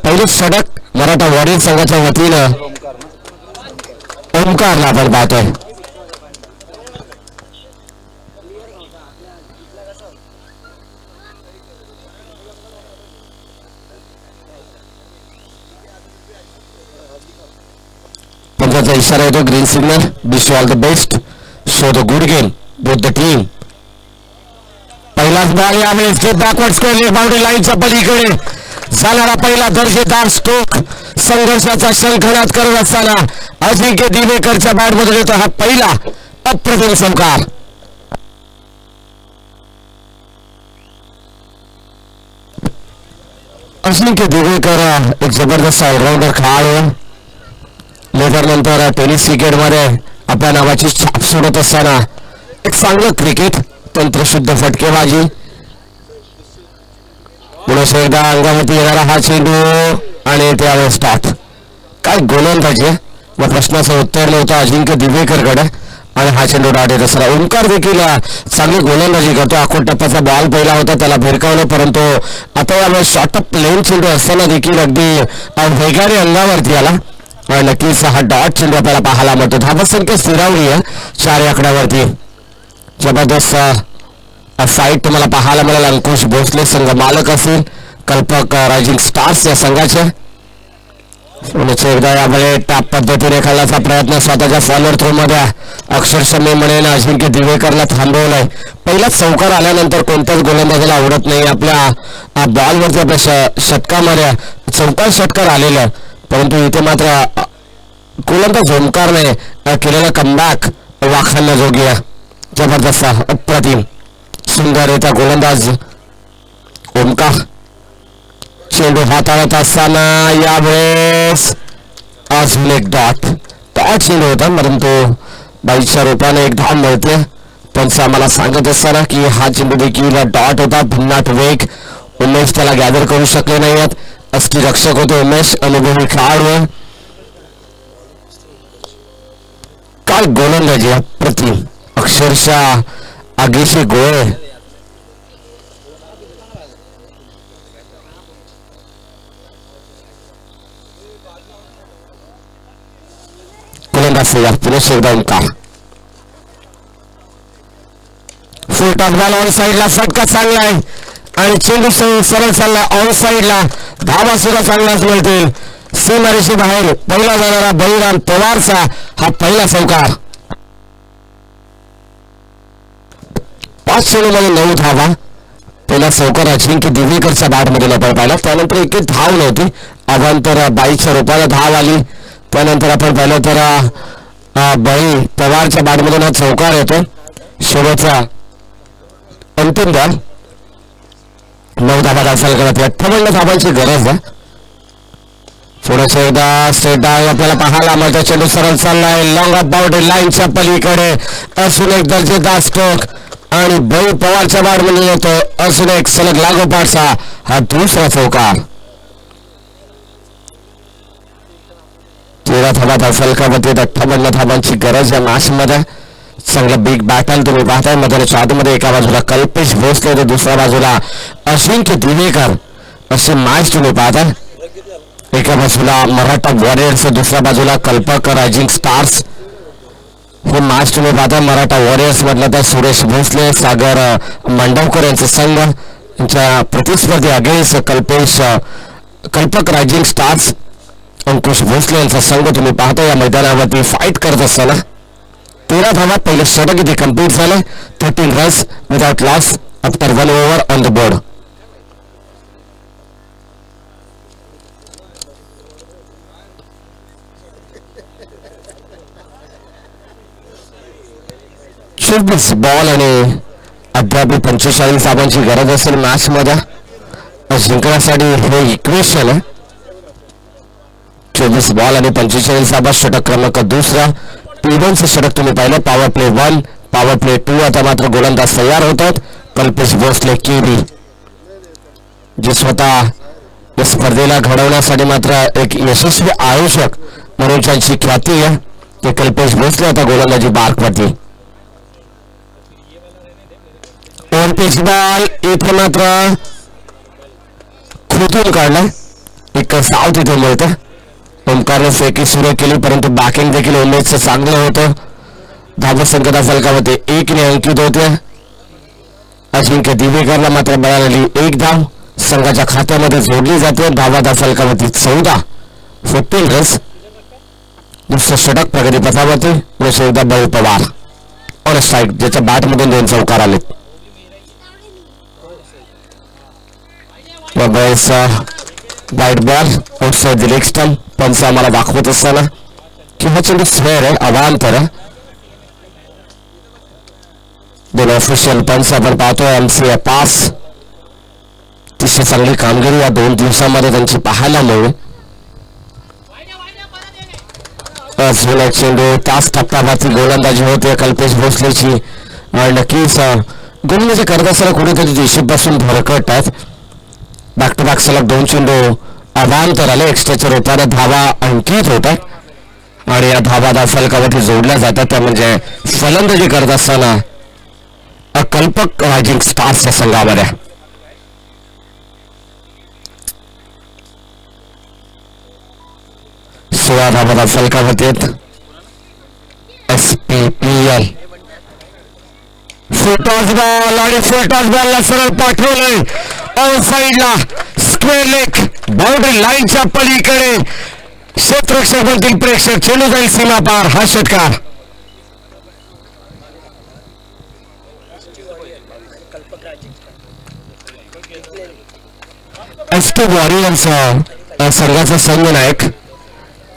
पहिली षटक मराठा वॉरियर संघाच्या वतीनं ओमकारला आपण पाहतोय. पंचाचा इशारा येतो green signal. Wish you all the best. Show the good game both the team. पहिलाच बॉल यावेळेस बॅकवर्ड्स केले बाउंड्री लाईनच्या पलीकडे जाणारा पहिला दर्जेदार स्ट्रोक. संघर्षाचा शंखनाद करत असताना अजिंक्य दिवेकरच्या बॅटमध्ये येतो हा पहिला अप्रतिम संकार. अजिंक्य दिवेकर एक जबरदस्त ऑलराऊंडर खेळाडू. लेटर नंतर टेनिस क्रिकेटमध्ये आपल्या नावाची छाप सोडत असताना एक चांगलं क्रिकेट तंत्रशुद्ध फटकेबाजी. पुन्हा एकदा अंगावरती येणारा हा चेंडू आणि त्यावेळेस स्टार्ट. काय गोलंदाजी. व प्रश्नाचं उत्तर नव्हतं अजिंक्य दिवेकरकडे आणि हा चेंडू डाट येत असताना ओंकार देखील चांगली गोलंदाजी करतो. आखूड टप्प्याचा बॉल पहिला होता त्याला भिरकावलं, परंतु आता यावेळी शॉर्ट अप लेन चेंडू असताना देखील अगदी वेगाने अंगावरती आला आणि नक्कीच हा डॉट चेंडू आपल्याला पाहायला मिळतो. धावसंख्या स्थिरावली आहे 4 आकड्यावरती. जबरदस्त फाईट तुम्हाला पाहायला मिळेल. अंकुश भोसले संघ मालक असेल, कल्पक रायझिंग स्टार्स या संघाचे. एकदा यामुळे त्या पद्धतीने खेळण्याचा प्रयत्न स्वतःच्या फॉलोअर थ्रो मध्ये अक्षरशः मी म्हणेन अजिंक्य दिवेकरला थांबवलाय. पहिलाच चौकार आल्यानंतर कोणत्याच गोलंदाजाला आवडत नाही. आपल्या बॉलवरती आपल्या षटकामध्ये चौकार षटकार आलेलं, परंतु इथे मात्र गोलंदाज ओंकारने केलेला कमबॅक वाखाणण्याजोगी आहे. जबरदस्त अप्रतिम सुंदर येत्या गोलंदाज ओंकार. चेंडू हाताळत असताना यावेळेस अजून एक डॉट चेंडू होता, परंतु बाईच्या रूपाने एक धाव मिळते. त्यांचं आम्हाला सांगत असताना की हा चेंडू देखील डॉट होता. भन्नाट वेग, उमेश त्याला गॅदर करू शकले नाही आहेत. अस्की रक्षक होते उमेश, अनुभवी खेळाडू. काय गोलंदाजी अप्रतिम, अक्षरशः आगीचे गोळे. गोलंदाज पुरुष एकदा Omkar. Full toss ball on साईडला, फटका चांगला आहे आणि चेंडू सरळ चालला ऑन साईडला. धावा सुद्धा चांगलाच मिळतील. सीमारेषे बाहेर पहिला जाणारा बळीराम पवारचा हा पहिला चौकार. 5 चेंडूमध्ये 9 धावा. पहिला चौकार अजिंक्य दिवेकरच्या बॅटमध्ये न पाहिला. त्यानंतर एक धाव नव्हती, अवांतर बाईच्या रूपाला धाव आली. त्यानंतर आपण पाहिलं तर बळी पवारच्या बॅटमधून हा चौकार येतो. शेवटचा अंतिम बॉल 9 धावा दाखल करत 58 धावांची गरज आहे. थोडंसं एकदा स्ट्रेट डाव आपल्याला पाहायला मिळतो. चेंडू सरळ चाललाय लॉंग ऑफ बाउंड्री लाईनच्या पलीकडे. अजून एक दर्जेदार स्ट्रोक आणि बळी पवारच्या बॅटमध्ये येतो. अजून एक सलग लागोपाठचा हा दुसरा चौकार. 13 धावा दाखल करत 58 धावांची गरज या मॅच मध्ये. चांगलं बिग बॅटल तुम्ही पाहताय. मैदानाच्या आतमध्ये एका बाजूला कल्पेश भोसले तर दुसऱ्या बाजूला अजिंक्य दिवेकर असे मॅच तुम्ही पाहताय. एका बाजूला मराठा वॉरियर्स, दुसऱ्या बाजूला कल्पक रायझिंग स्टार्स. हे मॅच तुम्ही पाहता. मराठा वॉरियर्स म्हटलं तर सुरेश भोसले, सागर मांडवकर यांचे संघ, यांच्या प्रतिस्पर्धी अगेन्स्ट कल्पक रायझिंग स्टार्स अंकुश भोसले यांचा संघ तुम्ही पाहता. या मैदानावरती फाईट करत असताना 13 धावा. पहिलं षटक इथे कंप्लीट झालं. 13 runs without loss after 1 over on the board. Ball आणि अद्याप 45 धावांची गरज असेल मॅच मध्ये जिंकण्यासाठी. हे इक्वेशन आहे. 24 बॉल आणि 45 धावा. षटक क्रमांक दुसरा. P1चं षटक तुम्ही पाहिलं. Power play 1, power play 2. आता मात्र गोलंदाज तयार होतात. कल्पेश भोसले केबी जे स्वतः या स्पर्धेला घडवण्यासाठी मात्र एक यशस्वी आयोजक म्हणून त्यांची ख्याती आहे ते कल्पेश भोसले. आता गोलंदाजी बारकवरती. ऑन पिच बॉल इथे मात्र खोटून काढलं. एक साव तिथे मिळतं. ओंकारने फेकी सुरू केली, परंतु बॅकिंग देखील उमेशचं चांगलं होतं. धावसंख्या फलकामध्ये 1 ने अंकित होते. अजिंक्य दिवेकरला मात्र मिळालेली 1 धाव संघाच्या खात्यामध्ये जोडली जाते. धावा फलकामध्ये 14, 15 रन्स. दुसरं षटक प्रगती पथावरती. पुढे एकदा बळी पवार ऑन स्ट्राईक, ज्याच्या बॅटमधून 2 चौकार आले. वाईट ball outside the leg stump. पंच आम्हाला दाखवत असताना की हा चेंडू स्क्वेअर आहे, अवांतर आहे. 2 ऑफिशियल पंच आपण पाहतोय. MCA pass. अतिशय चांगली कामगिरी या 2 दिवसांमध्ये त्यांची पाहायला मिळेल. अजून एक चेंडू त्याच टप्प्यावरती गोलंदाजी होते कल्पेश भोसलेची. नक्कीच गोलंदाजी करत असताना कुठेतरी दिशेपासून भरकट आहेत. बॅक टू बॅक सलग 2 चेंडू अवांतर आले. एक्स्ट्राच्या रूपाने धावा अंकित होतात. आणि या धावा फलकावरती जोडल्या जातात त्या म्हणजे फलंदाजी करत असताना कल्पक रायझिंग स्टार्सच्या संघामध्ये. सोळा धावा फलकावरती आहेत. SPPL फुलटॉस बॉल आणि फुलटॉस बॉलला सरळ पाठवलंय ऑन साईडला स्क्वेअर लेग बाउंड्री लाईनच्या पलीकडे. क्षेत्ररक्षक बनतील प्रेक्षक. चेंडू जाईल सीमा पार. हा षटकार. SP वॉरियर्स संघाचा संघनायक.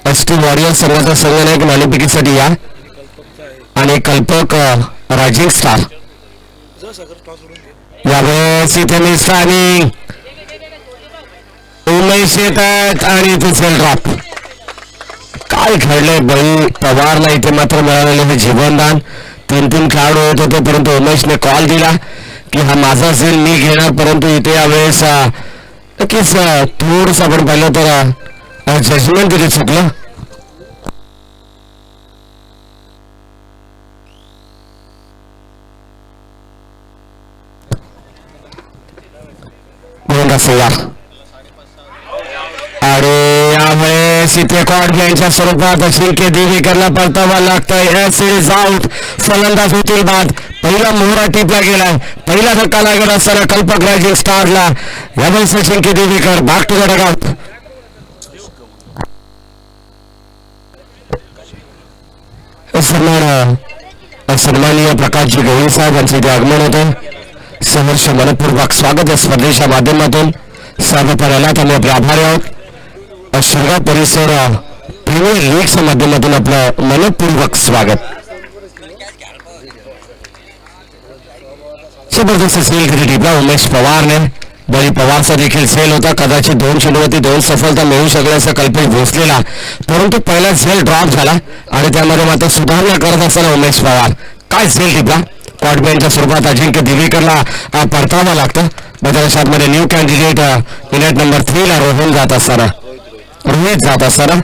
SP वॉरियर्स संघाचा संघनायक नाणेफेकीसाठी या आणि कल्पक रायझिंग स्टार यावेळेस इथे मिस्टर आणि उमेश येत आहेत आणि इथे सेल ड्रॉप. काय घडलंय बळी पवारला इथे मात्र मिळालेलं हे जीवनदान. 3 खेळाडू होत होते परंतु उमेशने कॉल दिला की हा माझा असेल मी घेणार. परंतु इथे यावेळेस नक्कीच थोडंसं आपण पाहिलं तर जजमेंट तिथे चुकलं. आणि यावेळेस इथे कॉर्डलाईनच्या स्वरूपात अजिंक्य देवेकरला परतावा लागतोय. Series out. फलंदाज होतील बाद. पहिला मोहरा टिपला गेलाय. पहिला धक्का लागत असताना कल्पक रायझिंग स्टारला यावेळेस Ajinkya Devekar back to the dugout. सन्माननीय प्रकाशजी गवळी साहेब यांचे इथे आगमन होतं. सहर्ष मनपूर्वक स्वागत या स्पर्धेच्या माध्यमातून. सर्वपणाला आम्ही आपले आभारी आहोत. शिरगाव परिसर प्रीमियर लीगच्या माध्यमातून आपलं मनपूर्वक स्वागत. जबरदस्त सेल घरी टिपला उमेश पवारने. बळी पवारचा देखील सेल होता. कदाचित 2 चेंडूवरती 2 सफलता मिळू शकल्या असं कल्पेश भोसलेला. परंतु पहिला सेल ड्रॉप झाला आणि त्यामध्ये मात्र सुधारणा करत असताना उमेश पवार काय सेल टिपला. कॉटबॅनच्या स्वरूपात अजिंक्य दिवेकरला परतावा लागतो. मैदानाच्या आतमध्ये न्यू कॅन्डिडेट युनिट नंबर 3 ला रोहित जात असताना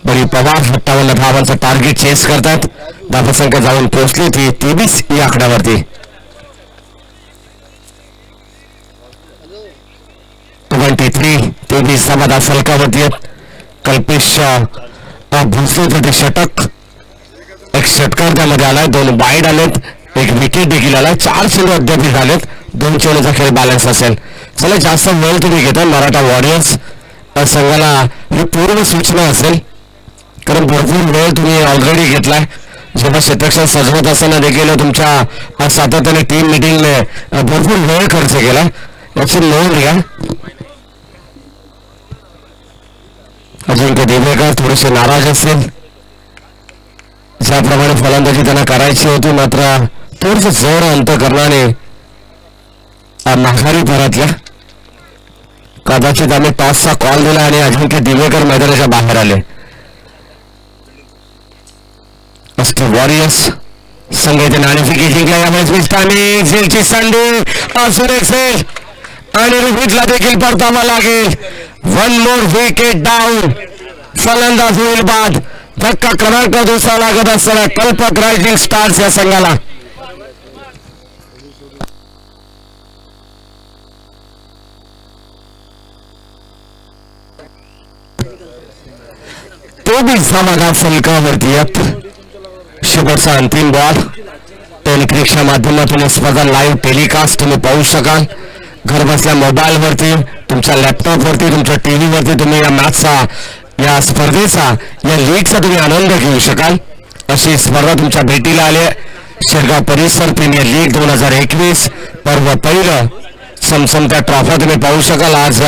बळी पवार 58 धावांचं टार्गेट चेस करतात. धावसंख्या जाऊन पोहोचली ती 23 या आकड्यावरती. 23 धावा फलकावरती आहेत. कल्पेश भोसलेचं ते षटक. एक षटकार त्यामध्ये आलाय. 2 वाईड आलेत. एक विकेट देखील आला. 4 चेंडू अद्याप झालेत. 2 चेंडूचा खेळ बॅलन्स असेल. चला जास्त वेळ तुम्ही घेता मराठा वॉरियर्स संघाला ही पूर्ण सूचना असेल कारण भरपूर वेळ तुम्ही ऑलरेडी घेतलाय. जेव्हा क्षेत्ररक्षण सजवत असताना देखील तुमच्या सातत्याने टीम मिटिंगने भरपूर वेळ खर्च केला याची नोंद घ्या. अजिंक्य देवेकर थोडेसे नाराज असतील. ज्याप्रमाणे फलंदाजी त्यांना करायची होती मात्र थोडस जोर अंतकरणाने माघारी परतल्या. कदाचित आम्ही टॉसचा कॉल दिला आणि अजिंक्य दिवेकर मैदानाच्या बाहेर आले. वॉरियर्स संघ इथे नाणेफेकी जिंकला. यावेळेस विस्ताने झेलची संधी असून एक सेल आणि रोहितला देखील परतावा लागेल. 1 मोर विकेट डाऊन. फलंदाज होईल बाद. धक्का क्रमांक 2 लागत असताना कल्पक रायझिंग स्टार्स या संघाला. तो बी धावा फलकावरती येत. शेवटचा अंतिम बॉल. टेलिक्रिकच्या माध्यमातून ही स्पर्धा लाईव्ह टेलिकास्ट तुम्ही पाहू शकाल. घर बसल्या मोबाईलवरती तुमच्या लॅपटॉपवरती तुमच्या टीव्हीवरती तुम्ही या मॅचचा या स्पर्धेचा या लीगचा तुम्ही आनंद घेऊ शकाल. अशी स्पर्धा तुमच्या भेटीला आली. शिरगाव परिसर प्रीमियर लीग 2021 पर्व पहिलं. समसमत्या ट्रॉफा तुम्ही पाहू शकाल. आज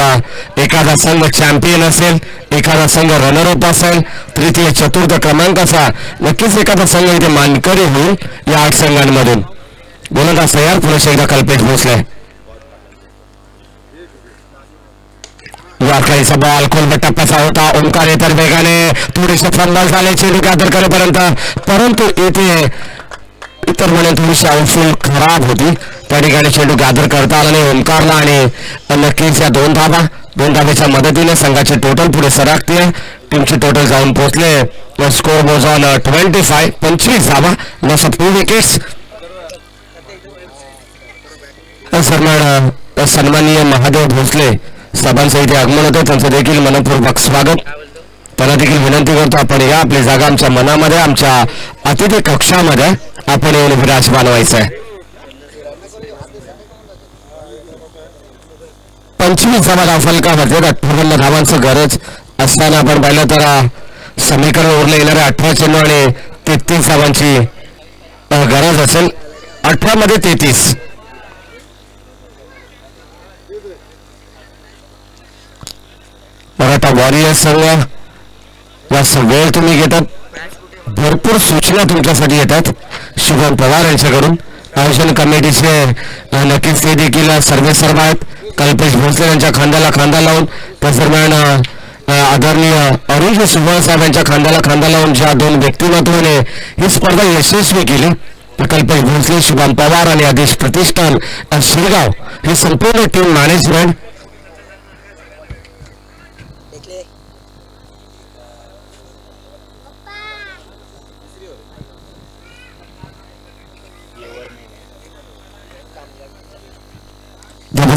एखादा संघ चॅम्पियन असेल, एखादा संघ रनरअप असेल, तृतीय चतुर्थ क्रमांकाचा नक्कीच एखादा संघ इथे मानकरी होईल या 8 संघांमधून. गोलंदाज तयार. पुन्हा एकदा कल्पेश भोसले. वारकाईचा बॉल खोलगट टप्प्याचा होता. ओंकार येतर वेगाने थोडेसे फंबल झाले चेंडू गॅदर करेपर्यंत. परंतु इथे इतर म्हणे थोडीशी आउटफील्ड खराब होती. त्या ठिकाणी चेंडू गॅदर करता आला नाही ओंकारला आणि नक्कीच या 2 धाब्याच्या मदतीने संघाचे टोटल पुढे सरकते. टीमची टोटल जाऊन पोहोचले. Score was on 25. 25 धावा, लॉस ऑफ 2 विकेट्स. सन्माननीय महादेव भोसले साहेबांचं इथे आगमन होतं, त्यांचं देखील मनपूर्वक स्वागत. त्यांना देखील विनंती करतो, आपण या, आपली जागा आमच्या मनामध्ये, आमच्या अतिथी कक्षामध्ये आपण येऊन विराजमान व्हायचं आहे. 25 धावा फलकामध्ये 58 धावांचं गरज असताना आपण पाहिलं तर समीकरण उरले येणाऱ्या 18 चेंडू आणि 33 धावांची गरज असेल. 18 मध्ये 33. मराठा वॉरियर्स संघ जास्त वेळ तुम्ही घेतात, भरपूर सूचना तुमच्यासाठी येतात शुभम पवार यांच्याकडून. आयोजन कमिटीचे नक्कीच ते देखील सर्वेसर्वा आहेत. कल्पेश भोसले यांच्या खांद्याला खांदा लावून, त्या दरम्यान आदरणीय अरुण सुभाष साहेब यांच्या खांद्याला खांदा लावून ज्या 2 व्यक्तिमत्वाने ही स्पर्धा यशस्वी केली, कल्पेश भोसले, शुभम पवार आणि आदेश प्रतिष्ठान शिरगाव ही संपूर्ण टीम मॅनेजमेंट.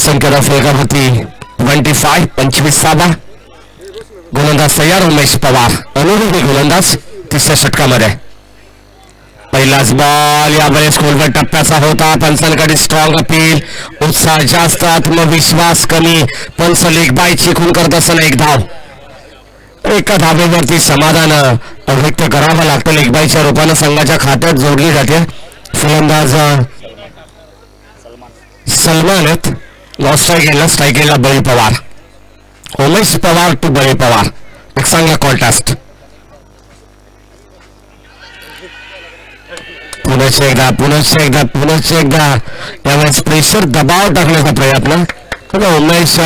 संख्या फलकावरती 25. 25 धावा. गोलंदाज तयार उमेश पवार, अनुभवी गोलंदाज तिसऱ्या षटकामध्ये. पहिलाच बॉल यावेळेस खोलगट टप्प्याचा होता. पंचांकडे स्ट्रॉंग अपील, उत्साह जास्त, आत्मविश्वास कमी. पंच लेगबाई चिकून करत असताना 1 धाव. एका धावेवरती समाधान व्यक्त करावं लागतं. लेगबाईच्या रूपानं संघाच्या खात्यात जोडली जाते. फलंदाज सलमान आहेत. स्ट्राईक केला बळी पवार. उमेश पवार टू बळी पवार, एक चांगला कॉन्टेस्ट. पुनश्च एकदा यावेळेस प्रेशर दबाव टाकण्याचा प्रयत्न. उमेश,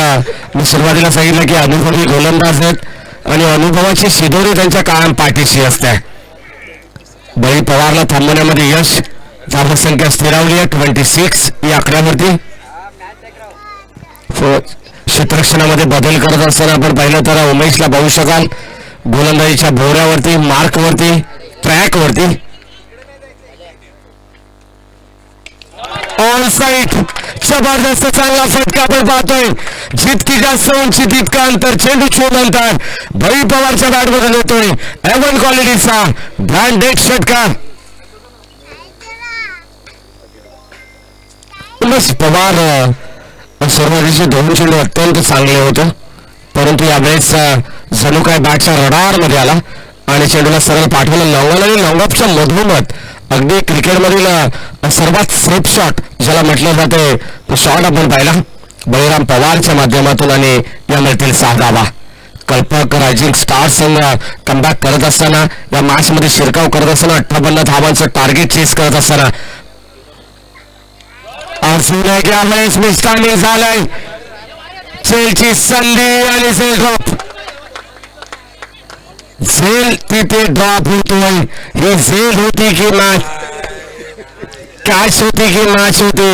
मी सुरुवातीला सांगितलं की अनुभवी गोलंदाज आहेत आणि अनुभवाची शिदोरी त्यांच्या कायम पाठीशी असते. बळी पवारला थांबवण्यामध्ये यश. धावसंख्या स्थिरावली आहे 26 या आकड्यावरती. क्षेत्ररक्षणामध्ये बदल करत असताना आपण पाहिलं तर उमेशला पाहू शकाल गोलंदाजीच्या भोवऱ्यावरती, मार्कवरती, ट्रॅकवरती. ऑन साईड जबरदस्त चांगला फटका आपण पाहतोय. जितकी जास्त उंची तितका अंतर, चेंडू नंतर बळी पवारच्या बॅटमधून येतोय एवन क्वालिटीचा ब्रँडेड षटकार. उमेश पवार सुरुवातीचे 2 चेंडू अत्यंत चांगले होते, परंतु यावेळेस जणू काय बॅटच्या रडारमध्ये आला आणि चेंडूला सरळ पाठवलं लॉंगॉन आणि लॉंगऑफच्या मधोमध. अगदी क्रिकेटमधील सर्वात सेफ शॉट ज्याला म्हटलं जाते तो शॉट आपण पाहिला बळीराम पवारच्या माध्यमातून आणि यामधील 6 धावा. कल्पक रायझिंग स्टार संघ कमबॅक करत असताना, या मॅच मध्ये शिरकाव करत असताना, 58 धावांचं टार्गेट चेस करत असताना यावेळेस मिस्टानी झालंय. झेलची संधी आणि झेल ड्रॉप. झेल तिथे ड्रॉप होतोय. ही झेल होती की मॅच, कॅच होती की मॅच होती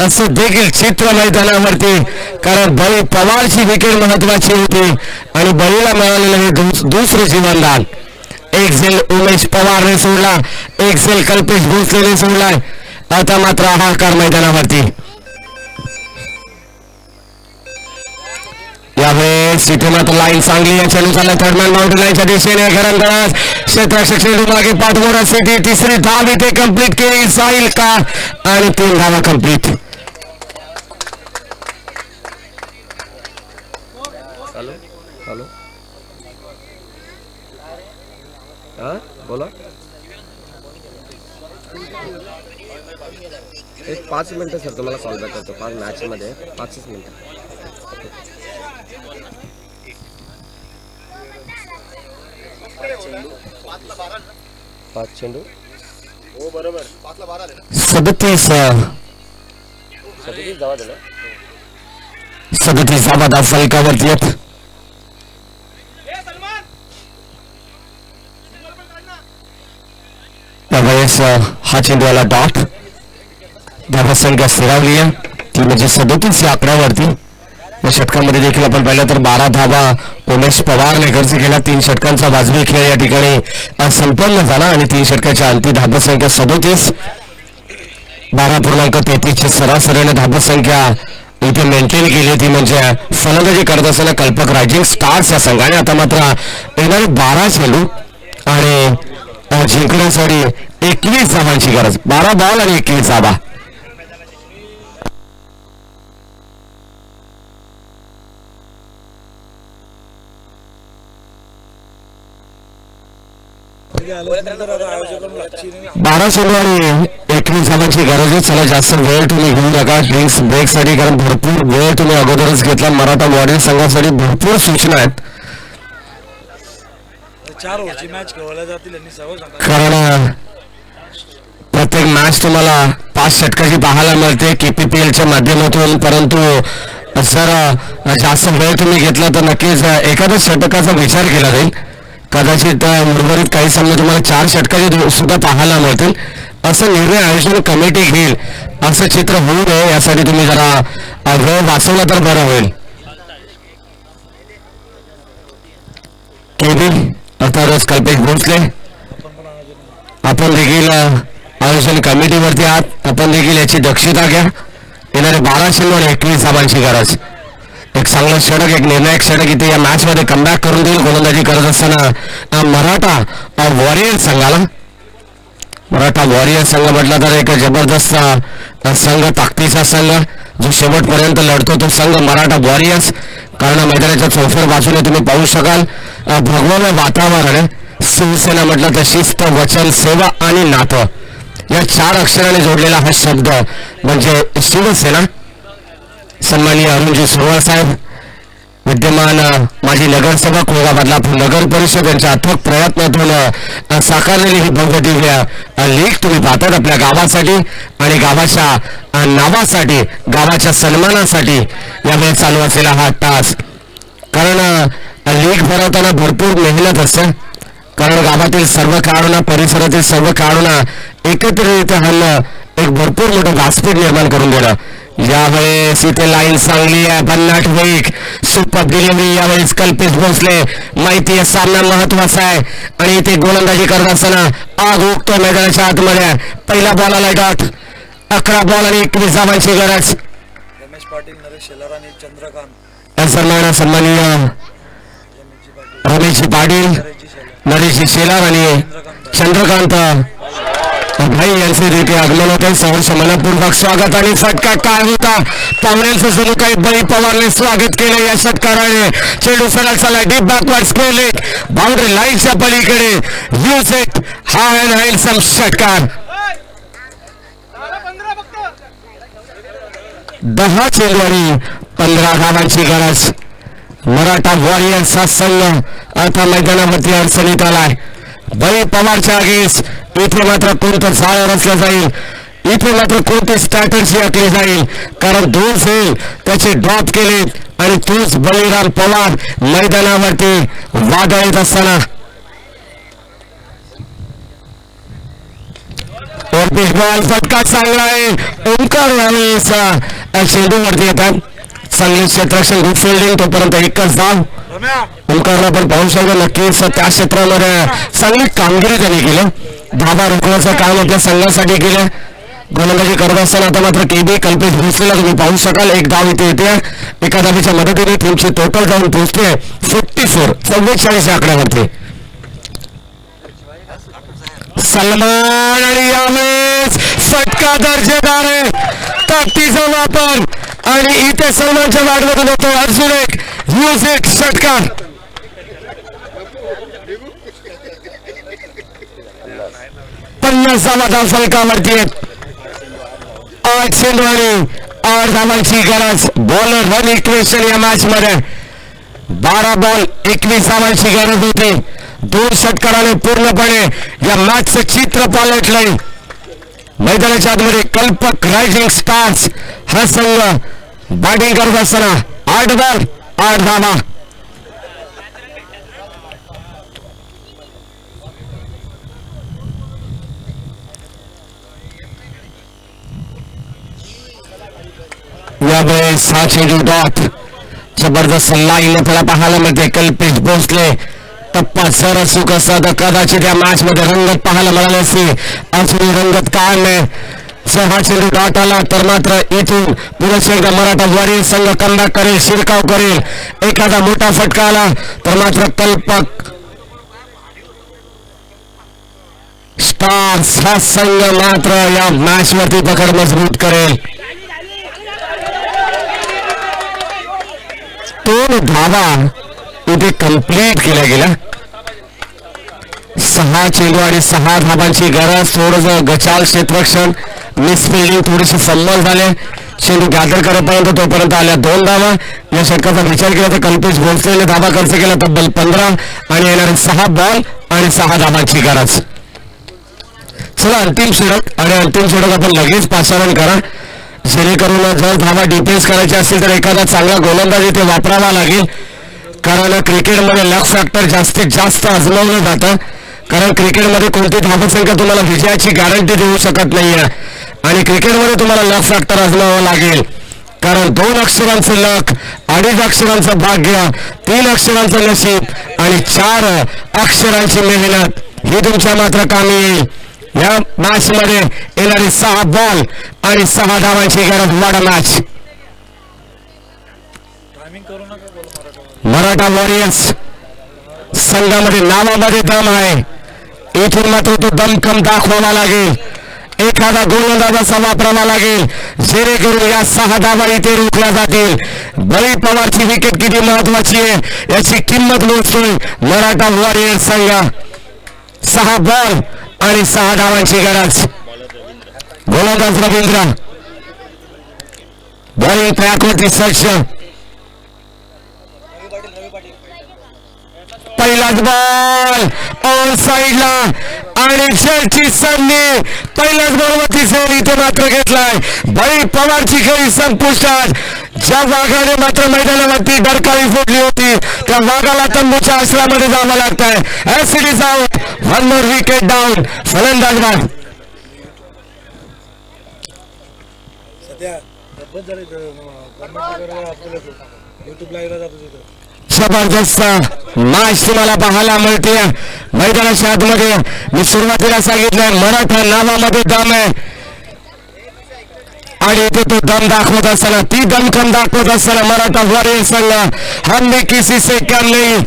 असं देखील चित्र मैदानावरती. कारण बळी पवारची विकेट महत्वाची होती आणि बळीला मिळालेलं हे दुसरं जीवनदान. एक झेल उमेश पवारने सोडला, एक झेल कल्पेश भोसलेने सोडलाय. आता मात्र हाहाकार मैदानावरती. यावेळेस इथे मात्र लाईन चांगली या चेंडू चालला थर्डमॅन बाउंड्री लाईनच्या दिशेने घरंदाज क्षेत्ररक्षक चेंडू मागे पाठमोरा सिटी. तिसरी धाव इथे कंप्लीट केली जाईल का आणि 3 धावा कंप्लीट. बोला. एक 5 मिनिटं सर तुम्हाला कॉल बॅक करतो. 5 मॅचमध्ये 5 मिनिटं. 5 चेंडू हो बरोबर 5 ला 12 आले ना. 37 धावा दिला. 37 धावा फलकावरती आहेत. त्यावेळेस हा चेंडूवाला डॉट. धावसंख्या स्थिरावली आहे ती म्हणजे 37 या आकड्यावरती. या षटकामध्ये देखील आपण पाहिलं तर 12 धावा उमेश पवारने खर्च केला. 3 षटकांचा वाजवी खेळ या ठिकाणी संपन्न झाला आणि 3 षटकाच्या अंतिम धाबसंख्या 37. 12.33ची सरासरीने धाबसंख्या इथे मेंटेन केली ती म्हणजे फलंदाजी करत असताना कल्पक रायझिंग स्टार्स या संघाने. आता मात्र येणारे 12 चेंडू आणि जिंकण्यासाठी 21 धावांची गरज. 12 बॉल आणि 21 धावा. बारा चेंडू आणि 21 धावांची गरज आहे. चला जास्त वेळ तुम्ही घेऊ नका ड्रिंक्स ब्रेकसाठी, कारण भरपूर वेळ तुम्ही अगोदरच घेतला. मराठा वॉरियर संघासाठी भरपूर सूचना आहेत, 4 ओव्हरची मॅच खेळवल्या जातील यांनी सर्व सांगा. कारण प्रत्येक मॅच तुम्हाला 5 षटकाची पाहायला मिळते KPPLच्या माध्यमातून. परंतु जर जास्त वेळ तुम्ही घेतला तर नक्कीच एखाद्या षटकाचा विचार केला जाईल. कदाचित उर्वरित काही सामने तुम्हाला 4 षटकाचे सुद्धा पाहायला मिळतील. असा निर्णय आयोजन कमिटी घेईल असं चित्र होऊ नये यासाठी तुम्ही जरा वेळ वाचवला तर बरं होईल. केबी अर्थात कल्पेश भोसले आपण देखील आयोजन कमिटीवरती आहात, आपण देखील याची दक्षता घ्या. येणारे 12 चेंडू आणि 21 धावांची गरज. एक चांगला षटक, एक निर्णायक षटक इथे या मॅच मध्ये कमबॅक करून देईल. गोलंदाजी करत असताना मराठा वॉरियर संघाला. मराठा वॉरियर संघ म्हटला तर एक जबरदस्त संघ, ताकदीचा संघ जो शेवटपर्यंत लढतो तो संघ मराठा वॉरियर्स. कारण मैदानाच्या चौफेर बाजूने तुम्ही पाहू शकाल भगवान वातावरण आहे. शिवसेना म्हटलं तर शिस्त, वचन, सेवा आणि नातं या 4 अक्षराने जोडलेला हा शब्द म्हणजे शिवसेना. सन्माननीय अरुणजी सुरवार साहेब, विद्यमान माजी नगरसेवक बदलापूर नगर परिषद यांच्या अथक प्रयत्नातून साकारलेली ही भव्य दिव्य लीग तुम्ही पाहतात आपल्या गावासाठी आणि गावाच्या नावासाठी, गावाच्या सन्मानासाठी यावेळी चालू असलेला हा तास. कारण लीग भरवताना भरपूर मेहनत असते, कारण गावातील सर्व खेळाडूंना, परिसरातील सर्व खेळाडूंना एकत्रितरित्या आणणं एक भरपूर मोठं व्यासपीठ निर्माण करून देणं. यावेळेस इथे लाईन चांगली आहे, भन्नाट वेग, सुपर डिलिव्हरी. यावेळेस कल्पेश भोसले, माहिती आहे सामना महत्वाचा आहे आणि इथे गोलंदाजी करत असताना आग उगतो मैदानाच्या आतमध्ये. पहिला बॉल आला डॉट, 11 बॉल आणि 21 धावांची गरज. रमेश पाटील, नरेश शेलार आणि चंद्रकांत सन्माननीय रमेश पाटील, नरेश शेलार आणि चंद्रकांत भाई यांचे देखील आगमन होते. सहर्ष मनपूर्वक स्वागत आणि फटका काय होता पाहुण्यांचं जणू काही बळी पवारने स्वागत केले या षटकाराने. चेंडू सरळ चला deep backward square leg, boundary लाईनच्या पलीकडे. Use it, high and handsome षटकार. 10 चेंडू आणि 15 धावांची गरज. मराठा वॉरियर्सचा संघ आता मैदानावरती अडचणीत आलाय. बळी पवारच्या आगीस इथे मात्र कोणतं जाळ रचलं जाईल, इथे मात्र कोणती स्ट्रॅटर्जी आखली जाईल. कारण 2 झेल त्याचे ड्रॉप केले आणि तोच बळीराम पवार मैदानावरती वादळीत असताना बॉल फटका चांगला आहे. ओंकार यावेळेस चेंडूवरती येतात. चांगले क्षेत्ररक्षण, गुड फिल्डिंग. तोपर्यंत एकच धाव. ओंकारला पण पाहू शकतो नक्कीच त्या क्षेत्रामध्ये चांगली कामगिरी त्यांनी केलं. धाबा रोखण्याचं काम आपल्या संघासाठी केलं. गोलंदाजी करत असताना आता मात्र केबी कल्पेश भोसलेला तुम्ही पाहू शकाल. एक धाव इथे येते. एका धावीच्या मदतीने टीमची टोटल जाऊन पोहोचते 44 या आकड्यावरती. सलमान आणि यावेळेस फटका दर्जेदार आहे. ताकदीचा वापर आणि इथे सलमानच्या वाटमधून होतो अजून एक यूज इट षटकार. धावा फलकावरती 8 चेंडू आणि 8 धावांची गरज. बॉलर रन इक्वेशन या मॅच मध्ये 12 बॉल 21 धावांची गरज होती. 2 षटकाराने पूर्णपणे या मॅचचं चित्र पालटलंय. मैदानाच्या आतमध्ये कल्पक रायझिंग स्टार्स हा संघ बॅटिंग करत असताना 8 बॉल 8 धावा. यावेळेस 6 चेंडू डॉट जबरदस्त लाईन आपल्याला पाहायला मिळते. कल्पेश भोसले टप्पा जर अचूक असता तर कदाचित या मॅच मध्ये रंगत पाहायला मिळाली असती. अजूनही रंगत काय नाही. जर हा चेंडू डॉट आला तर मात्र इथून पुढे एकदा मराठा वरील संघ कमबॅक करेल, शिरकाव करेल. एखादा मोठा फटका आला तर मात्र कल्पक स्टार्स हा संघ मात्र या मॅच वरती पकड मजबूत करेल. 2 धावा इथे कंप्लीट केल्या गेल्या. 6 चेंडू आणि 6 धावांची गरज. थोडंसं गचाल क्षेत्ररक्षण, मिसफिल्डिंग थोडीशी संबल झाले. चेंडू गॅदर करेपर्यंत तोपर्यंत आल्या 2 धावा. या षटकाचा विचार केला तर कल्पेश भोसलेने धावा खर्च केला तब्बल 15 आणि येणारे 6 बॉल आणि 6 धावांची गरज. चला अंतिम षटक आणि अंतिम षटक आपण लगेच पाचारण करा, जेणेकरून जर धावा डिफेन्स करायची असेल तर एखादा चांगला गोलंदाज इथे वापरावा लागेल. कारण क्रिकेटमध्ये लक फॅक्टर जास्तीत जास्त आजमावलं जातं. कारण क्रिकेटमध्ये कोणती धावसंख्या तुम्हाला विजयाची गॅरंटी देऊ शकत नाहीये आणि क्रिकेटमध्ये तुम्हाला लक फॅक्टर आजमावावं लागेल. कारण 2 अक्षरांचं लक, 2.5 अक्षरांचं भाग्य, 3 अक्षरांचं नशीब आणि 4 अक्षरांची मेहनत ही तुमच्या मात्र कामी येईल. या मॅच मध्ये येणारी 6 बॉल आणि 6 धावांची गरज. वाडा मॅच. टायमिंग करू नका बोला मराठा वॉरियर्स संघामध्ये नावामध्ये दम आहे. इथून मात्र तो दमखम दाखवावा लागेल. एखादा गोलंदाजाचा वापरावा लागेल जेणेकरून या 6 धावा इथे रोखल्या जातील. बळी पवारची विकेट किती महत्वाची आहे याची किंमत मोजतोय मराठा वॉरियर्स संघ. 6 बॉल आणि 6 धावांची गरज. गोलंदाज रवींद्र बॉलिंग ट्रॅकवरती सज्ज. पहिलाच बॉल ऑन साईडला आणि जयची संधी पहिल्याच बॉलवरती झेल इथे मात्र घेतलाय. बळी पवारची खेळी संपुष्टात. ज्या वाघाने मात्र मैदानावरती डरकाळी फोडली होती त्या वाघाला तंबूच्या आश्रयामध्ये जावं लागतंय. Acid is out. 1 more wicket down. फलंदाज बाद. सध्या बंद झाले कमेंट वगैरे आपल्याला युट्यूबला यायला जातो तिथं. जबरदस्त मॅच तुम्हाला पाहायला मिळते मैदानाच्या आतमध्ये. मी सुरुवातीला सांगितलंय मराठा नावामध्ये दम आहे आणि इथे तो दम दाखवत असताना, ती दमखम दाखवत असताना मराठा वॉरियर्स संघ हमने किसी से कम नहीं.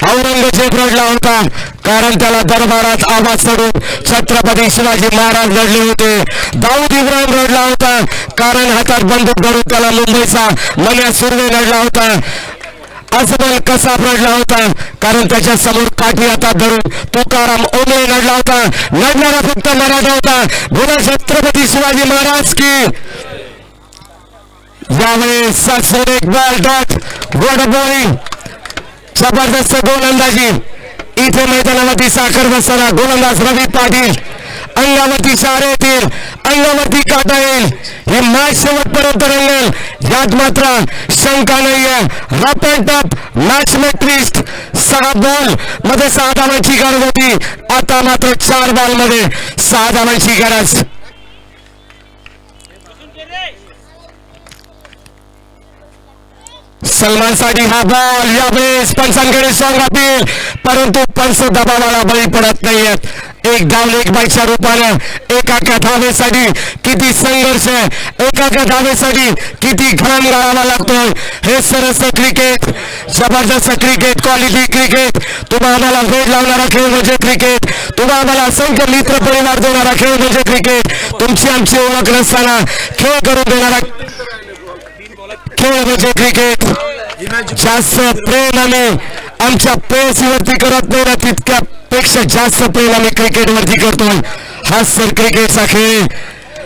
औरंगजेब रडला होता कारण त्याला दरबारात आवाज चढून छत्रपती शिवाजी महाराज रडले होते. दाऊद इब्राहिम रडला होता कारण हातात बंदूक धरून त्याला मुंबईचा मन्या सुर्वे रडला होता. अजबल कसाब रडला होता कारण त्याच्या समोर काठी हातात धरून तुकाराम ओंबळे रडला होता. लढणारा फक्त मराठा होता. बोला छत्रपती शिवाजी महाराज की. यावेळेस एक बॉल डॉट. Good bowling. जबरदस्त गोलंदाजी. इथे मैदानावरती साखर बसताना गोलंदाज रवी पाटील. अंगावरती चार येतील, अंगावरती काटा येईल. ही मॅच शेवटपर्यंत रंगेल यात मात्र शंका नाहीये. रफ अँड टफ मॅच में ट्विस्ट. 6 बॉल मध्ये 6 धावांची गरज होती. आता मात्र 4 बॉल मध्ये 6 धावांची गरज. सलमान साठी हा बॉल. यावेळेस पंचांकडे सॉंग अपील परंतु पंच दबावाला बळी पडत नाहीयेत. एक डाव एक बाईच्या रूपानं एका धावेसाठी किती संघर्ष आहे, एका धावेसाठी किती घाम गाळावा लागतोय. हे सरस क्रिकेट, जबरदस्त क्रिकेट, क्वालिटी क्रिकेट. तुम्हा आम्हाला वेळ लावणारा खेळ म्हणजे क्रिकेट. तुम्हा आम्हाला असंख्य मित्र परिवार देणारा खेळ म्हणजे क्रिकेट. तुमची आमची ओळख नसताना खेळ करून देणारा खेळ म्हणजे क्रिकेट. जास्त प्रेम आम्ही आमच्या प्रेयसीवरती करत नाही ना, तितक्यापेक्षा जास्त प्रेम आम्ही क्रिकेटवरती करतोय. हा सर क्रिकेटचा खेळ.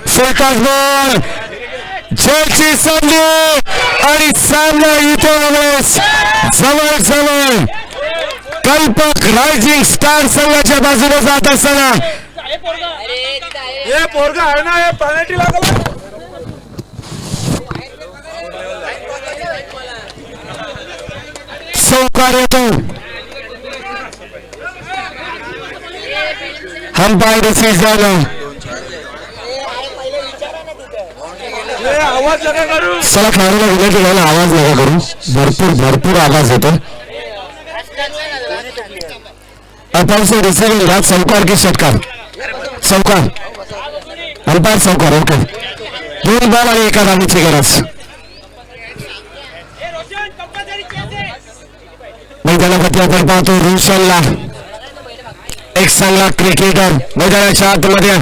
फुलटॉस बॉल, जयची संधी आणि सामना इथे जवळ जवळ कल्पक रायझिंग स्टार संघाच्या बाजूने जात असताना हे पोरगा आहे ना, हे पेनल्टी लागला. चौकार येतो. Umpire decision. आवाज नका करू. चला खेळाडूला विनंती घ्यायला आवाज नका करू. भरपूर आवाज येतो. आपण रिसिव्हिंग घ्या. चौकार की षटकार? चौकार. अंपायर चौकार. ओके. 2 बॉल आणि 1 धावेची गरज. मैदानावरती आपण पाहतो रोशनला, एक चांगला क्रिकेटर मैदानाच्या आतमध्ये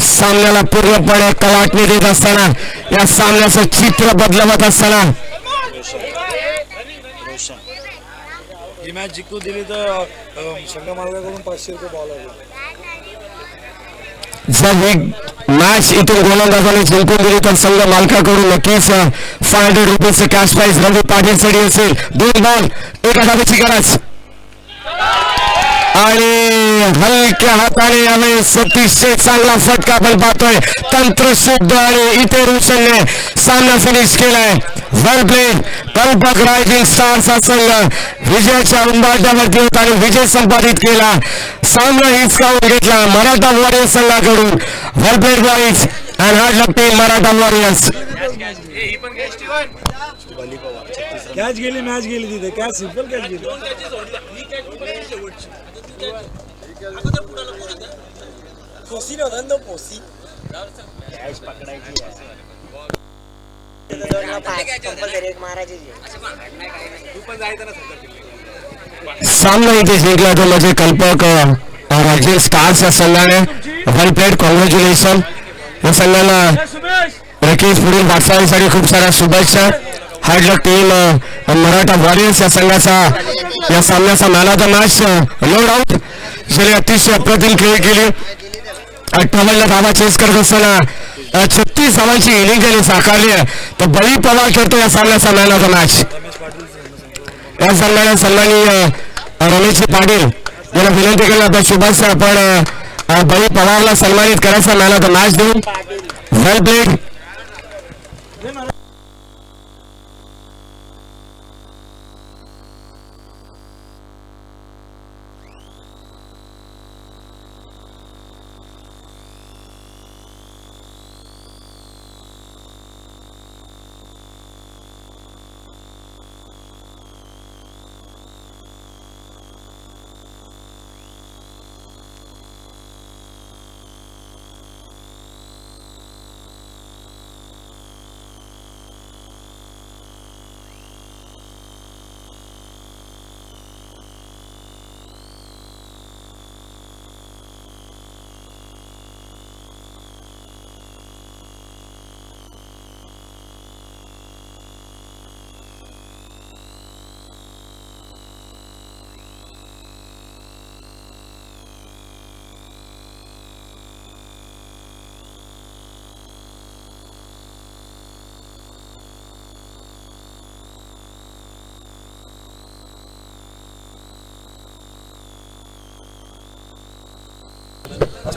सामन्याला पूर्णपणे कलाटणी देत असताना, या सामन्याचं चित्र बदलवत असताना ही मॅच जिंकून दिली तर संघ मार्गाकडून 500 रुपये बॉल आले. जर ही मॅच इथून गोलंदाजाने जिंकून दिली तर संघ मालकाकडून नक्कीच 500 रुपयाचे कॅश प्राइज रवी पाटील साठी असेल. 2 बॉल 1 धावेची गरज आणि हलक्या हाताने यावेळेस अतिशय चांगला फटका आपण पाहतोय. तंत्रशुद्ध आणि इथे रोशनने सामना फिनिश केलाय. वेल प्लेड. कल्पक रायझिंग स्टार्सचा संघ विजयाच्या उंबरठ्यावरती होता आणि विजय संपादित केला. सामना हिसकावून घेतला मराठा वॉरियर्स संघाकडून. Well played boys and hard luck team Maratha Warriors. Catch गेली, मॅच गेली तिथे. कॅच सिंपल कॅच गेली. सामना इथे जिंकला तो म्हणजे कल्पक रायझिंग स्टार्स या संघाने. Well played. कॉंग्रॅच्युलेशन. या संघाला नक्कीच पुढील वाटचालीसाठी खूप साऱ्या शुभेच्छा. Hard luck team Maratha warriors या संघाचा या सामन्याचा man of the match no doubt, ज्याने अतिशय अप्रतिम खेळ केली. 58 धावा चेस करत असताना 36 धावांची इनिंग त्यांनी साकारली आहे. तर बळी पवार ठरतो या सामन्याचा मॅन ऑफ द मॅच. या संघाने सन्माननीय रमेश पाटील यांना विनंती केली आता शुभेच्छा आपण बळी पवारला सन्मानित करायचा मॅन ऑफ द मॅच देऊन. वेल प्लेड.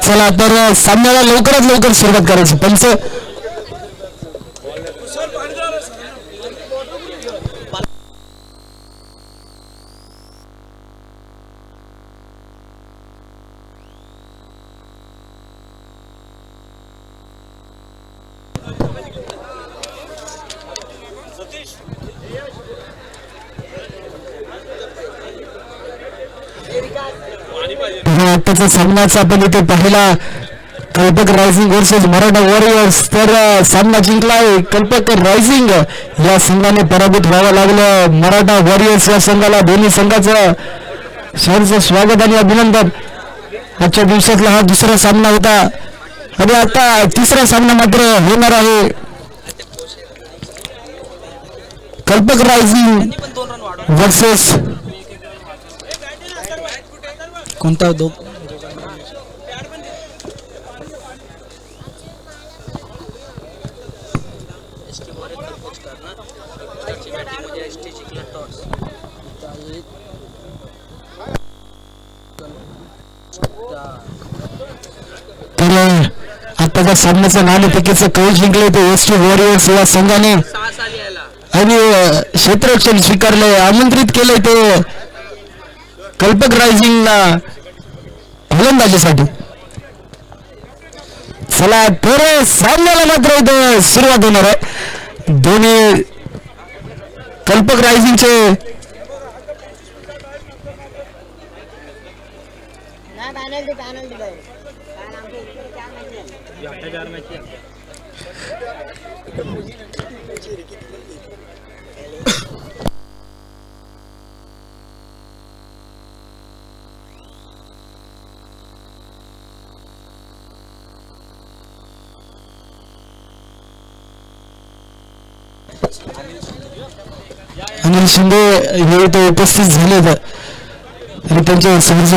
चला तर सामन्याला लवकरात लवकर सुरुवात करायची. पंच आताचा सामनाचा आपण इथे पाहिला. कल्पक रायझिंग वर्सेस मराठा वॉरियर्स. तर सामना जिंकलाय कल्पक रायझिंग या संघाने पराभूत व्हावं लागलं मराठा वॉरियर्स या संघाला. दोन्ही संघाचं सहर्ष स्वागत आणि अभिनंदन. आजच्या दिवसातला हा दुसरा सामना होता आणि आता तिसरा सामना मात्र होणार आहे. कल्पक रायझिंग वर्सेस कोणता दो तर आताच्या सामन्याचं नाणेफेकीचं कौल जिंकले ते एस टी वॉरियर्स या संघाने आणि क्षेत्ररक्षण स्वीकारले. आमंत्रित केले ते कल्पक रायझिंगला फलंदाजीसाठी. चला तर सामन्याला मात्र इथं सुरुवात होणार आहे. दोन्ही कल्पक रायझिंगचे नाही पॅनल दिलाय कारण आमच्या इकडे 4 मॅच झाल्या. अनिल शिंदे हे इथं उपस्थित झाले तरी त्यांचे सहर्ष